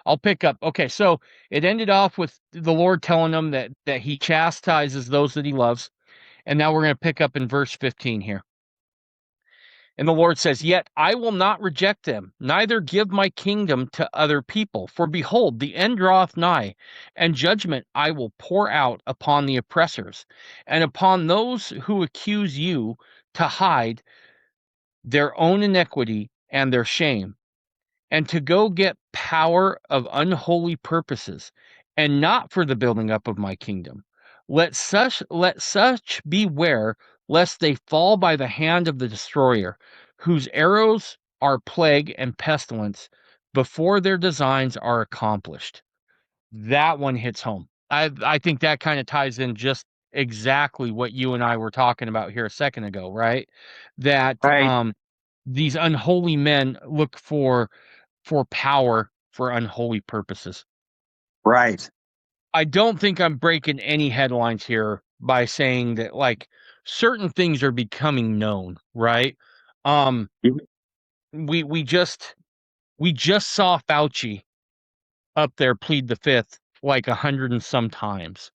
I'll pick up. Okay, so it ended off with the Lord telling them that He chastises those that He loves, and now we're going to pick up in verse 15 here. And the Lord says, "Yet I will not reject them, neither give my kingdom to other people. For behold, the end draweth nigh, and judgment I will pour out upon the oppressors, and upon those who accuse you to hide their own iniquity and their shame, and to go get power of unholy purposes, and not for the building up of my kingdom. Let such beware lest they fall by the hand of the destroyer, whose arrows are plague and pestilence before their designs are accomplished." That one hits home. I think that kind of ties in just exactly what you and I were talking about here a second ago, right? That Right. these unholy men look for power for unholy purposes. Right. I don't think I'm breaking any headlines here by saying that like certain things are becoming known, right? Um Mhm. we just saw Fauci up there plead the fifth like 100 and some times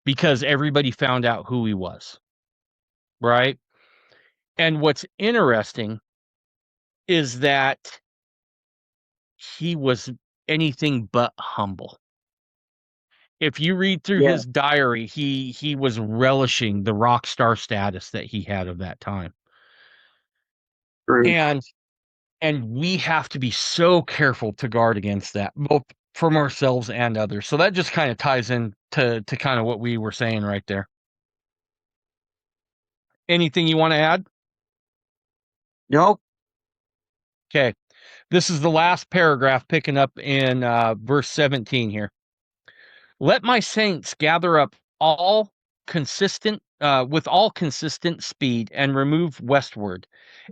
because everybody found out who he was, right? And what's interesting is that he was anything but humble. If you read through Yeah. his diary, he was relishing the rock star status that he had of that time. True. And we have to be so careful to guard against that, both from ourselves and others. So that just kind of ties in to kind of what we were saying right there. Anything you want to add? Nope. Okay. This is the last paragraph picking up in verse 17 here. "Let my saints gather up all consistent with all consistent speed and remove westward,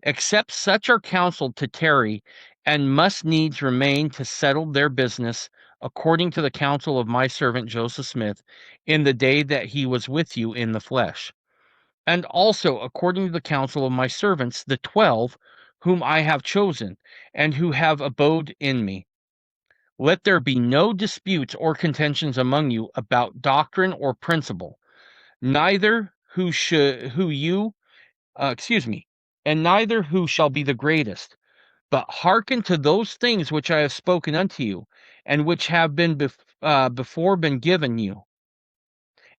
except such are counseled to tarry and must needs remain to settle their business according to the counsel of my servant Joseph Smith in the day that he was with you in the flesh, and also according to the counsel of my servants the 12 whom I have chosen and who have abode in me. Let there be no disputes or contentions among you about doctrine or principle, neither who should who you excuse me, and neither who shall be the greatest, but hearken to those things which I have spoken unto you, and which have been before been given you.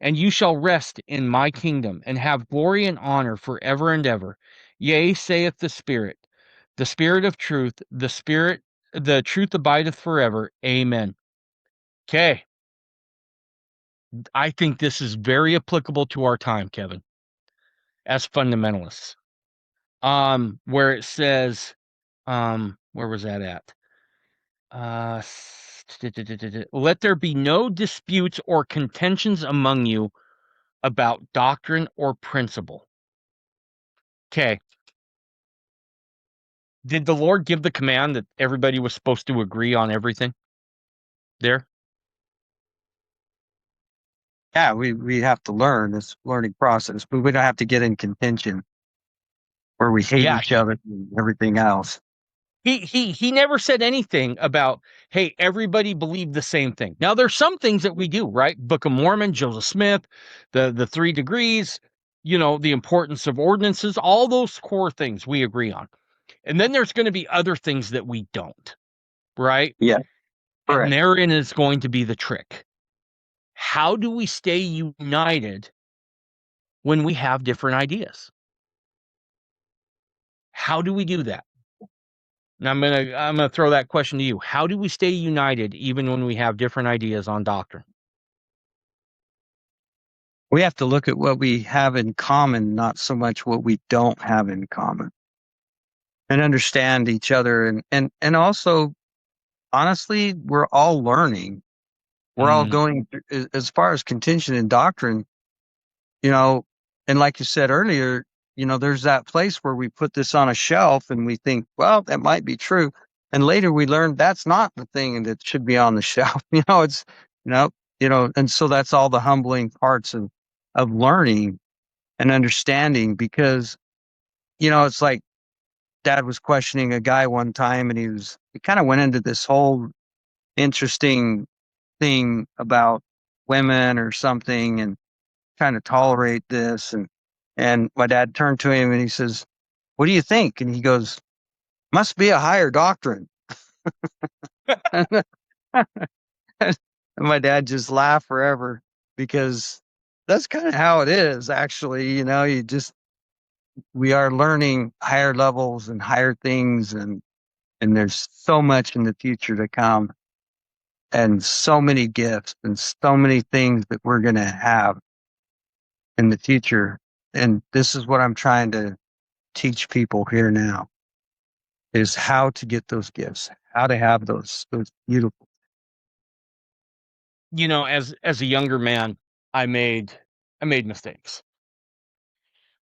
And you shall rest in my kingdom, and have glory and honor forever and ever. Yea, saith the Spirit of truth, the truth abideth forever. Amen. Okay, I think this is very applicable to our time, Kevin, as fundamentalists. Where it says, where was that at? Let there be no disputes or contentions among you about doctrine or principle. Okay. Did the Lord give the command that everybody was supposed to agree on everything there? Yeah, we have to learn this learning process, but we don't have to get in contention where we hate Yeah, each other and everything else. he never said anything about, hey, everybody believe the same thing. Now there's some things that we do, right? Book of Mormon, Joseph Smith, the 3 degrees, the importance of ordinances, all those core things we agree on. And then there's going to be other things that we don't, right? Yeah, And correct. therein is going to be the trick. How do we stay united when we have different ideas? How do we do that? And I'm gonna throw that question to you. How do we stay united even when we have different ideas on doctrine? We have to look at what we have in common, not so much what we don't have in common, and understand each other. And also, honestly, we're all learning. We're all Mm, going through, as far as contention and doctrine, you know, and like you said earlier, there's that place where we put this on a shelf and we think, well, that might be true. And later we learn that's not the thing that should be on the shelf. It's, you know, and so that's all the humbling parts of learning and understanding because, it's like dad was questioning a guy one time and he kind of went into this whole interesting thing about women or something and trying to tolerate this. And my dad turned to him and he says, "What do you think?" And he goes, "Must be a higher doctrine." And my dad just laughed forever because that's kind of how it is, actually. We are learning higher levels and higher things, and there's so much in the future to come, and so many gifts and so many things that we're going to have in the future. And this is what I'm trying to teach people here now is how to get those gifts, how to have those beautiful. as a younger man, I made mistakes.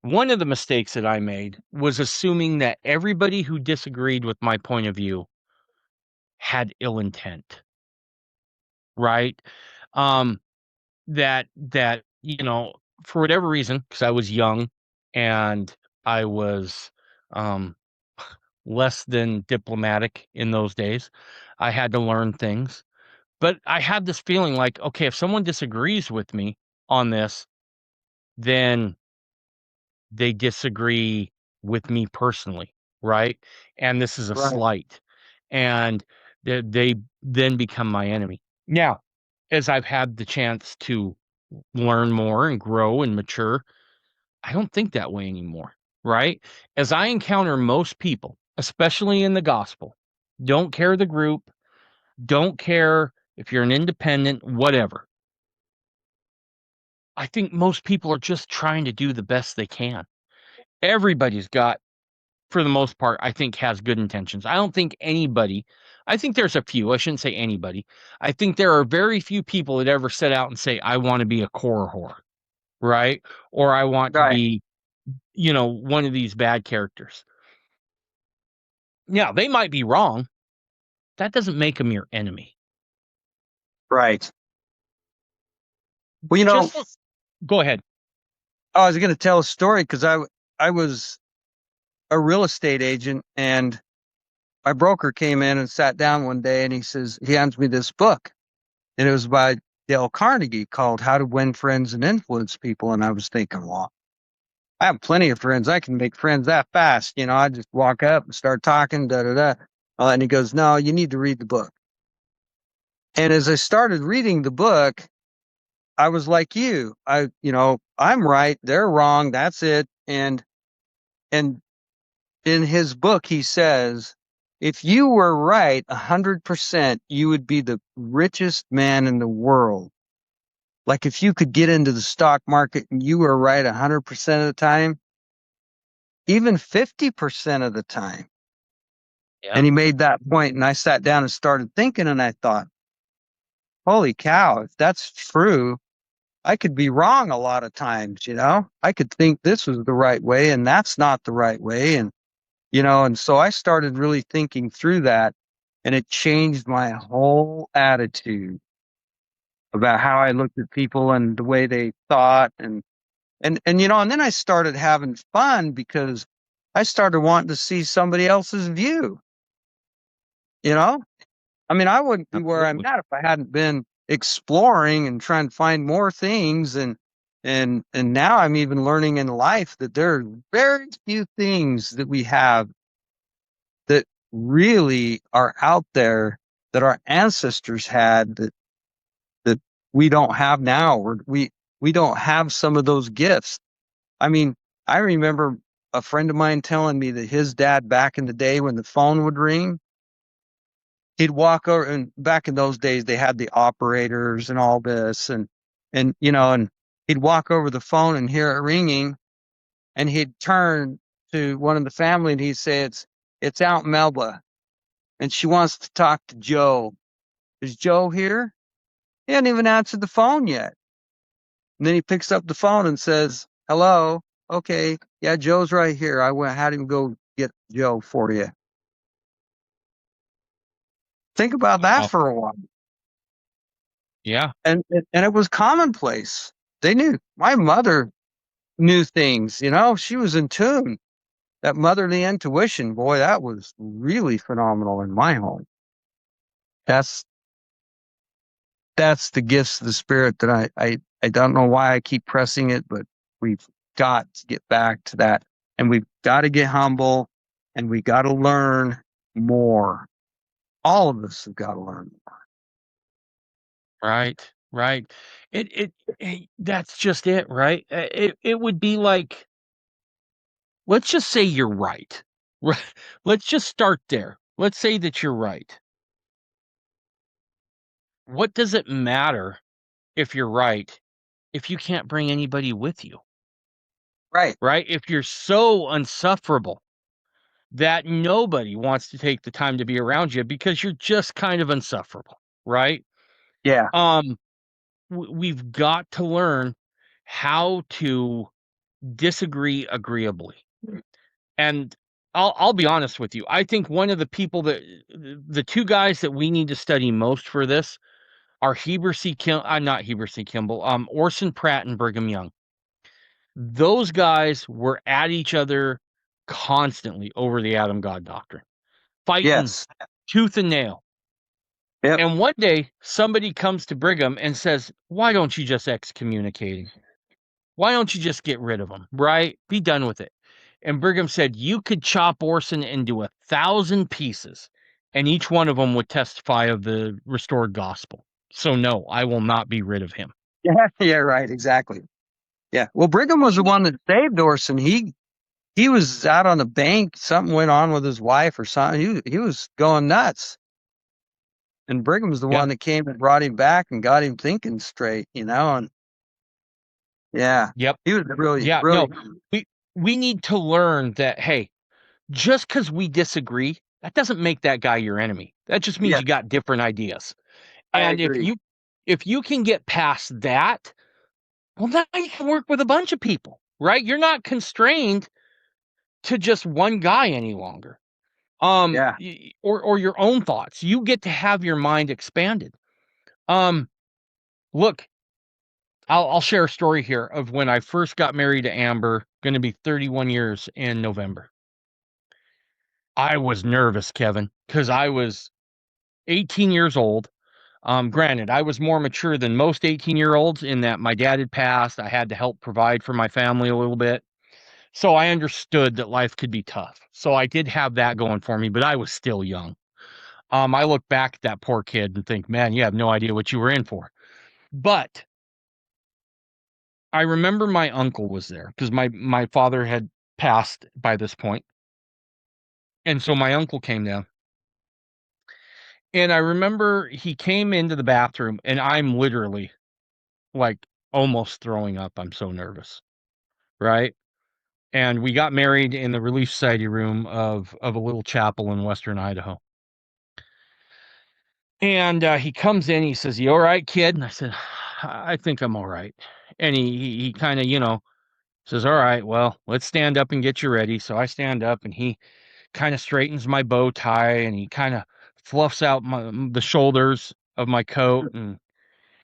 One of the mistakes that I made was assuming that everybody who disagreed with my point of view had ill intent, right? Um, that for whatever reason, because I was young and I was um less than diplomatic in those days, I had to learn things. But I had this feeling like, okay, if someone disagrees with me on this, then they disagree with me personally, right? And this is a Right. slight. And they then become my enemy. Now, as I've had the chance to learn more and grow and mature, I don't think that way anymore, right? As I encounter most people, especially in the gospel, don't care the group, don't care if you're an independent, whatever. I think most people are just trying to do the best they can. Everybody's got, for the most part, I think has good intentions. I don't think anybody, I think there's a few, I shouldn't say anybody. I think there are very few people that ever set out and say, I want to be a core whore, right? Or I want to Right. be, one of these bad characters. Yeah, they might be wrong. That doesn't make them your enemy. Right. Well, Just go ahead. I was going to tell a story because I was a real estate agent and my broker came in and sat down one day and he hands me this book and it was by Dale Carnegie called How to Win Friends and Influence People. And I was thinking, well, I have plenty of friends. I can make friends that fast. I just walk up and start talking, da da da. And he goes, no, you need to read the book. And as I started reading the book, I was like you. I'm right, they're wrong. That's it. And in his book, he says, if you were right 100%, you would be the richest man in the world. Like if you could get into the stock market and you were right 100% of the time, even 50% of the time. Yeah. And he made that point, and I sat down and started thinking, and I thought, holy cow, if that's true, I could be wrong a lot of times. I could think this was the right way and that's not the right way. And so I started really thinking through that, and it changed my whole attitude about how I looked at people and the way they thought. And then I started having fun because I started wanting to see somebody else's view, you know? I mean, I wouldn't be where I'm Absolutely. at if I hadn't been exploring and trying to find more things. And now I'm even learning in life that there are very few things that we have that really are out there that our ancestors had that we don't have now, or we don't have some of those gifts. I mean, I remember a friend of mine telling me that his dad back in the day when the phone would ring, he'd walk over, and back in those days they had the operators and all this, and he'd walk over the phone and hear it ringing, and he'd turn to one of the family and he'd say, it's Aunt Melba and she wants to talk to Joe. Is Joe here? He hadn't even answered the phone yet. And then he picks up the phone and says, hello. Okay. Yeah, Joe's right here. Had him go get Joe for you. Think about that Wow. for a while. Yeah. And it was commonplace. They knew. My mother knew things, she was in tune. That motherly intuition, boy, that was really phenomenal in my home. That's that's the gifts of the spirit that I don't know why I keep pressing it, but we've got to get back to that. And we've got to get humble, and we got to learn more. All of us have got to learn more. Right. Right. That's just it, right? It would be like, let's just say you're right. Right. Let's just start there. Let's say that you're right. What does it matter if you're right if you can't bring anybody with you, Right. right? If you're so insufferable that nobody wants to take the time to be around you because you're just kind of insufferable, right? Yeah. Um, we've got to learn how to disagree agreeably. And I'll be honest with you. I think one of the people that the two guys that we need to study most for this are Heber C. Kim, not Heber C. Kimball, Orson Pratt and Brigham Young. Those guys were at each other constantly over the Adam God doctrine, fighting Yes. tooth and nail. Yep. And one day somebody comes to Brigham and says, why don't you just excommunicate him? Why don't you just get rid of him? Right? Be done with it. And Brigham said, you could chop Orson into 1,000 pieces, and each one of them would testify of the restored gospel. So, no, I will not be rid of him. Yeah. Yeah. Right. Exactly. Yeah. Well, Brigham was the one that saved Orson. He was out on the bank. Something went on with his wife or something. He was going nuts. And Brigham's the Yeah. one that came and brought him back and got him thinking straight. And yeah, Yep. he was really, Yeah. really, No, we, we need to learn that, hey, just because we disagree, that doesn't make that guy your enemy. That just means yeah, you got different ideas. I And agree. if you can get past that, well, now you can work with a bunch of people, right? You're not constrained to just one guy any longer. Yeah. Or your own thoughts. You get to have your mind expanded. Um, look, I'll share a story here of when I first got married to Amber, going to be 31 years in November. I was nervous, Kevin, because I was 18 years old. Granted, I was more mature than most 18-year-olds in that my dad had passed. I had to help provide for my family a little bit. So I understood that life could be tough. So I did have that going for me, but I was still young. I look back at that poor kid and think, man, you have no idea what you were in for. But I remember my uncle was there because my father had passed by this point. And so my uncle came down. And I remember he came into the bathroom and I'm literally like almost throwing up. I'm so nervous. Right. And we got married in the Relief Society room of a little chapel in Western Idaho. And he comes in, he says, "You all right, kid?" And I said, "I think I'm all right." And he kind of, says, "All right, well, let's stand up and get you ready." So I stand up and he kind of straightens my bow tie and he kind of fluffs out the shoulders of my coat and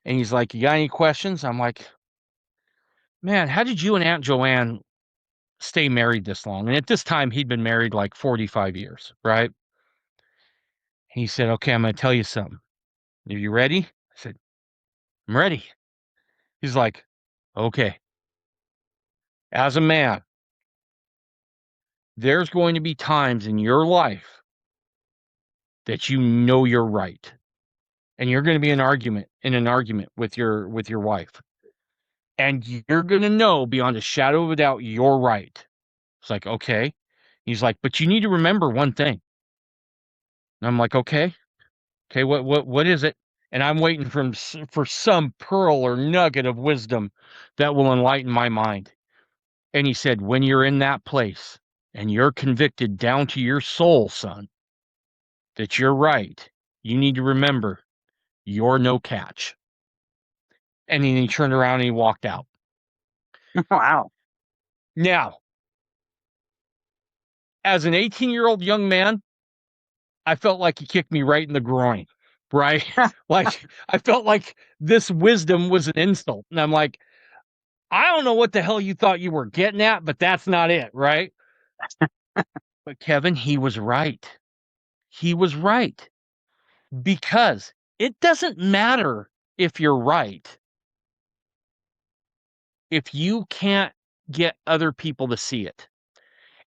he's like, "You got any questions?" I'm like, "Man, how did you and Aunt Joanne stay married this long?" And at this time he'd been married like 45 years, right? He said, "Okay, I'm going to tell you something. Are you ready?" I said, "I'm ready." He's like, "Okay, as a man, there's going to be times in your life that you know you're right. And you're going to be in an argument with your wife. And you're going to know beyond a shadow of a doubt you're right." It's like, "Okay." He's like, "But you need to remember one thing." And I'm like, "Okay. Okay, what is it?" And I'm waiting for some pearl or nugget of wisdom that will enlighten my mind. And he said, "When you're in that place and you're convicted down to your soul, son, that you're right, you need to remember you're no catch." And then he turned around and he walked out. Wow. Now, as an 18-year-old young man, I felt like he kicked me right in the groin, right? Like, I felt like this wisdom was an insult. And I'm like, I don't know what the hell you thought you were getting at, but that's not it, right? But Kevin, he was right. He was right because it doesn't matter if you're right if you can't get other people to see it.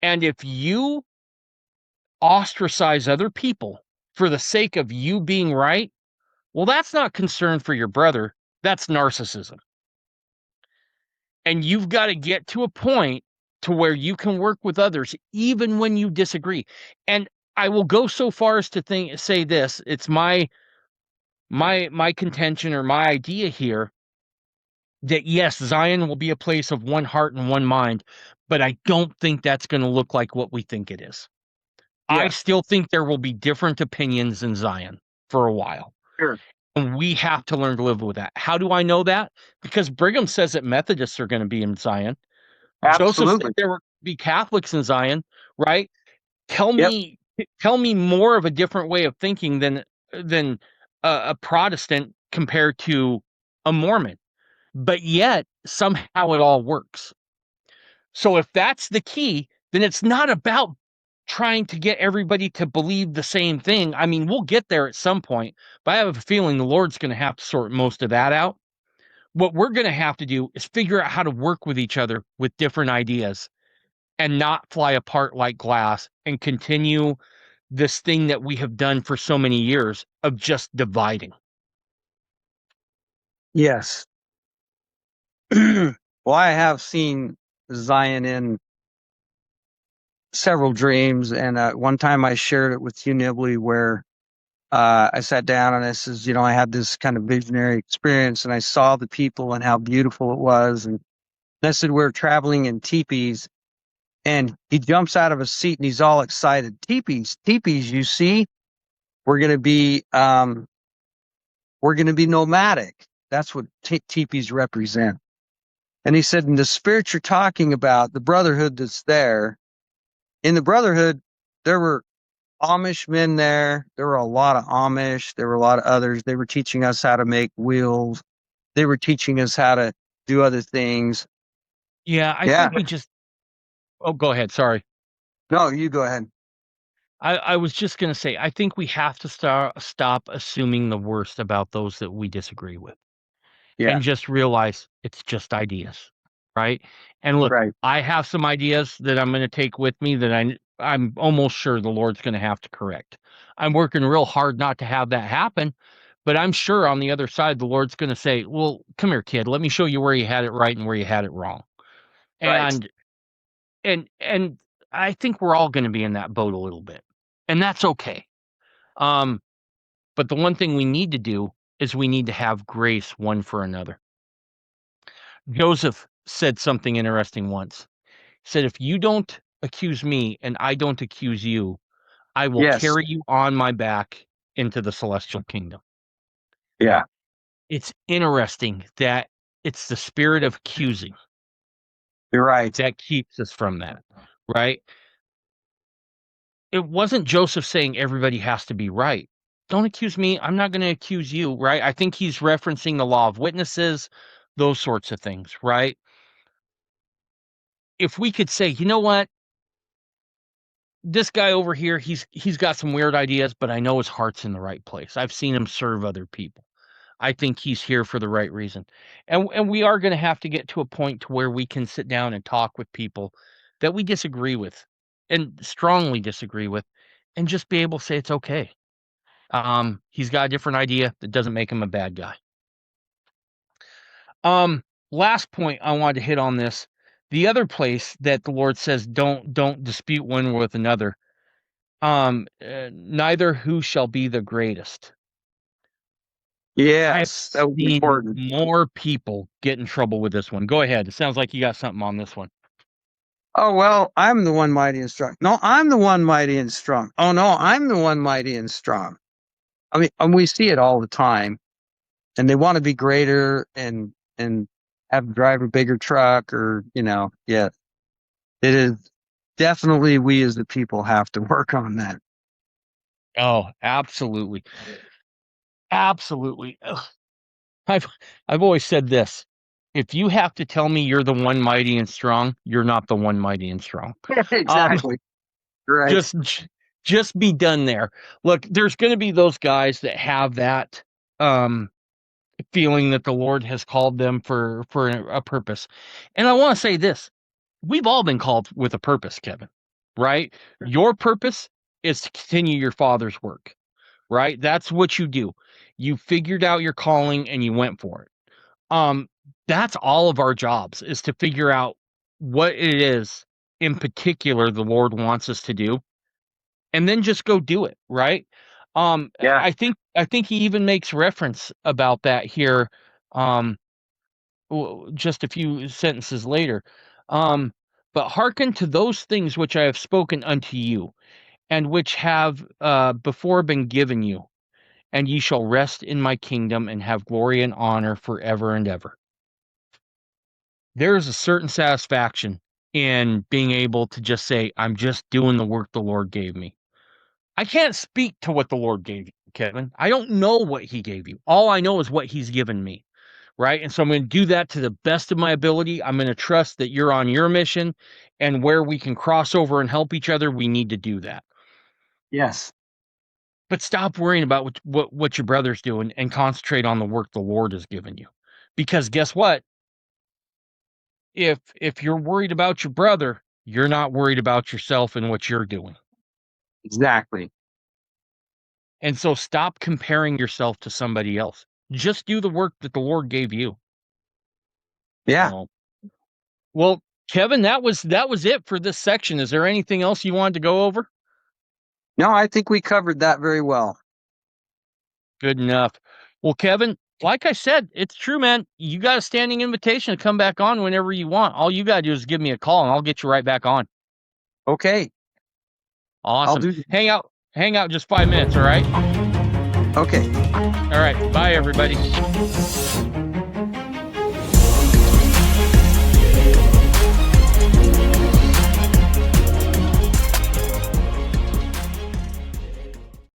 And if you ostracize other people for the sake of you being right, well, that's not concern for your brother. That's narcissism. And you've got to get to a point to where you can work with others even when you disagree. And I will go so far as to say this, it's my contention or my idea here that yes, Zion will be a place of one heart and one mind, but I don't think that's going to look like what we think it is. I Yeah, still think there will be different opinions in Zion for a while. sure. And we have to learn to live with that. How do I know that? Because Brigham says that Methodists are going to be in Zion. Joseph said Absolutely. there will be Catholics in Zion, right? Tell Yep. me, tell me more of a different way of thinking than a Protestant compared to a Mormon. But yet somehow it all works. So if that's the key, then it's not about trying to get everybody to believe the same thing. I mean, we'll get there at some point, but I have a feeling the Lord's going to have to sort most of that out. What we're going to have to do is figure out how to work with each other with different ideas and not fly apart like glass and continue this thing that we have done for so many years of just dividing. Yes. Well, I have seen Zion in several dreams, and one time I shared it with you, Nibley, where I sat down and I says, I had this kind of visionary experience, and I saw the people and how beautiful it was, and I said we're traveling in teepees, and he jumps out of a seat and he's all excited. Teepees, teepees, you see, we're gonna be um, we're gonna be nomadic. That's what teepees represent. And he said, in the spirit you're talking about, the brotherhood that's there, in the brotherhood, there were Amish men there. There were a lot of Amish. There were a lot of others. They were teaching us how to make wheels. They were teaching us how to do other things. Yeah, I Yeah. think we just, oh, go ahead. Sorry. No, you go ahead. I was just gonna say, I think we have to stop assuming the worst about those that we disagree with, Yeah. and just realize it's just ideas, right? And look, Right. I have some ideas that I'm gonna take with me that I'm almost sure the Lord's gonna have to correct. I'm working real hard not to have that happen, but I'm sure on the other side, the Lord's gonna say, "Well, come here, kid. Let me show you where you had it right and where you had it wrong." Right. And and I think we're all gonna be in that boat a little bit, and that's okay. Um, but the one thing we need to do is we need to have grace one for another. Joseph said something interesting once. He said, "If you don't accuse me and I don't accuse you, I will Yes. carry you on my back into the celestial kingdom." Yeah. It's interesting that it's the spirit of accusing You're right. that keeps us from that, right? It wasn't Joseph saying everybody has to be right. Don't accuse me. I'm not going to accuse you, right? I think he's referencing the law of witnesses, those sorts of things, right? If we could say, you know what, this guy over here, he's got some weird ideas, but I know his heart's in the right place. I've seen him serve other people. I think he's here for the right reason. And we are going to have to get to a point to where we can sit down and talk with people that we disagree with and strongly disagree with and just be able to say it's okay. He's got a different idea that doesn't make him a bad guy. Um, Last point I wanted to hit on this. The other place that the Lord says don't dispute one with another. Neither who shall be the greatest. I have Yes. That was seen important. more people get in trouble with this one. Go ahead. It sounds like you got something on this one. Oh, well, I'm the one mighty and strong. No, I'm the one mighty and strong. Oh, no, I'm the one mighty and strong. I mean, and we see it all the time, and they want to be greater and have drive a bigger truck or, yeah, it is definitely we as the people have to work on that. Oh, absolutely. Absolutely. Ugh. I've I've always said this. If you have to tell me you're the one mighty and strong, you're not the one mighty and strong. Um, Exactly. Right. just just be done there. Look, there's going to be those guys that have that um feeling that the Lord has called them for a purpose. And I want to say this. We've all been called with a purpose, Kevin, right? Your purpose is to continue your father's work, right? That's what you do. You figured out your calling and you went for it. Um, that's all of our jobs is to figure out what it is in particular the Lord wants us to do and then just go do it, right? Yeah. I think he even makes reference about that here um just a few sentences later. Um but hearken to those things which I have spoken unto you and which have before been given you, and ye shall rest in my kingdom and have glory and honor forever and ever. There is a certain satisfaction in being able to just say, I'm just doing the work the Lord gave me. I can't speak to what the Lord gave you, Kevin. I don't know what he gave you. All I know is what he's given me. Right. And so I'm going to do that to the best of my ability. I'm going to trust that you're on your mission, and where we can cross over and help each other, we need to do that. Yes. But stop worrying about what your brother's doing and concentrate on the work the Lord has given you. Because guess what? If you're worried about your brother, you're not worried about yourself and what you're doing. Exactly. And so stop comparing yourself to somebody else. Just do the work that the Lord gave you. Yeah. So, well, Kevin, that was it for this section. Is there anything else you wanted to go over? No, I think we covered that very well. Good enough. Well, Kevin, like I said, it's true, man. You got a standing invitation to come back on whenever you want. All you got to do is give me a call and I'll get you right back on. Okay. I'll Awesome. do that. Hang out just 5 minutes, all right? Okay. All right. Bye everybody.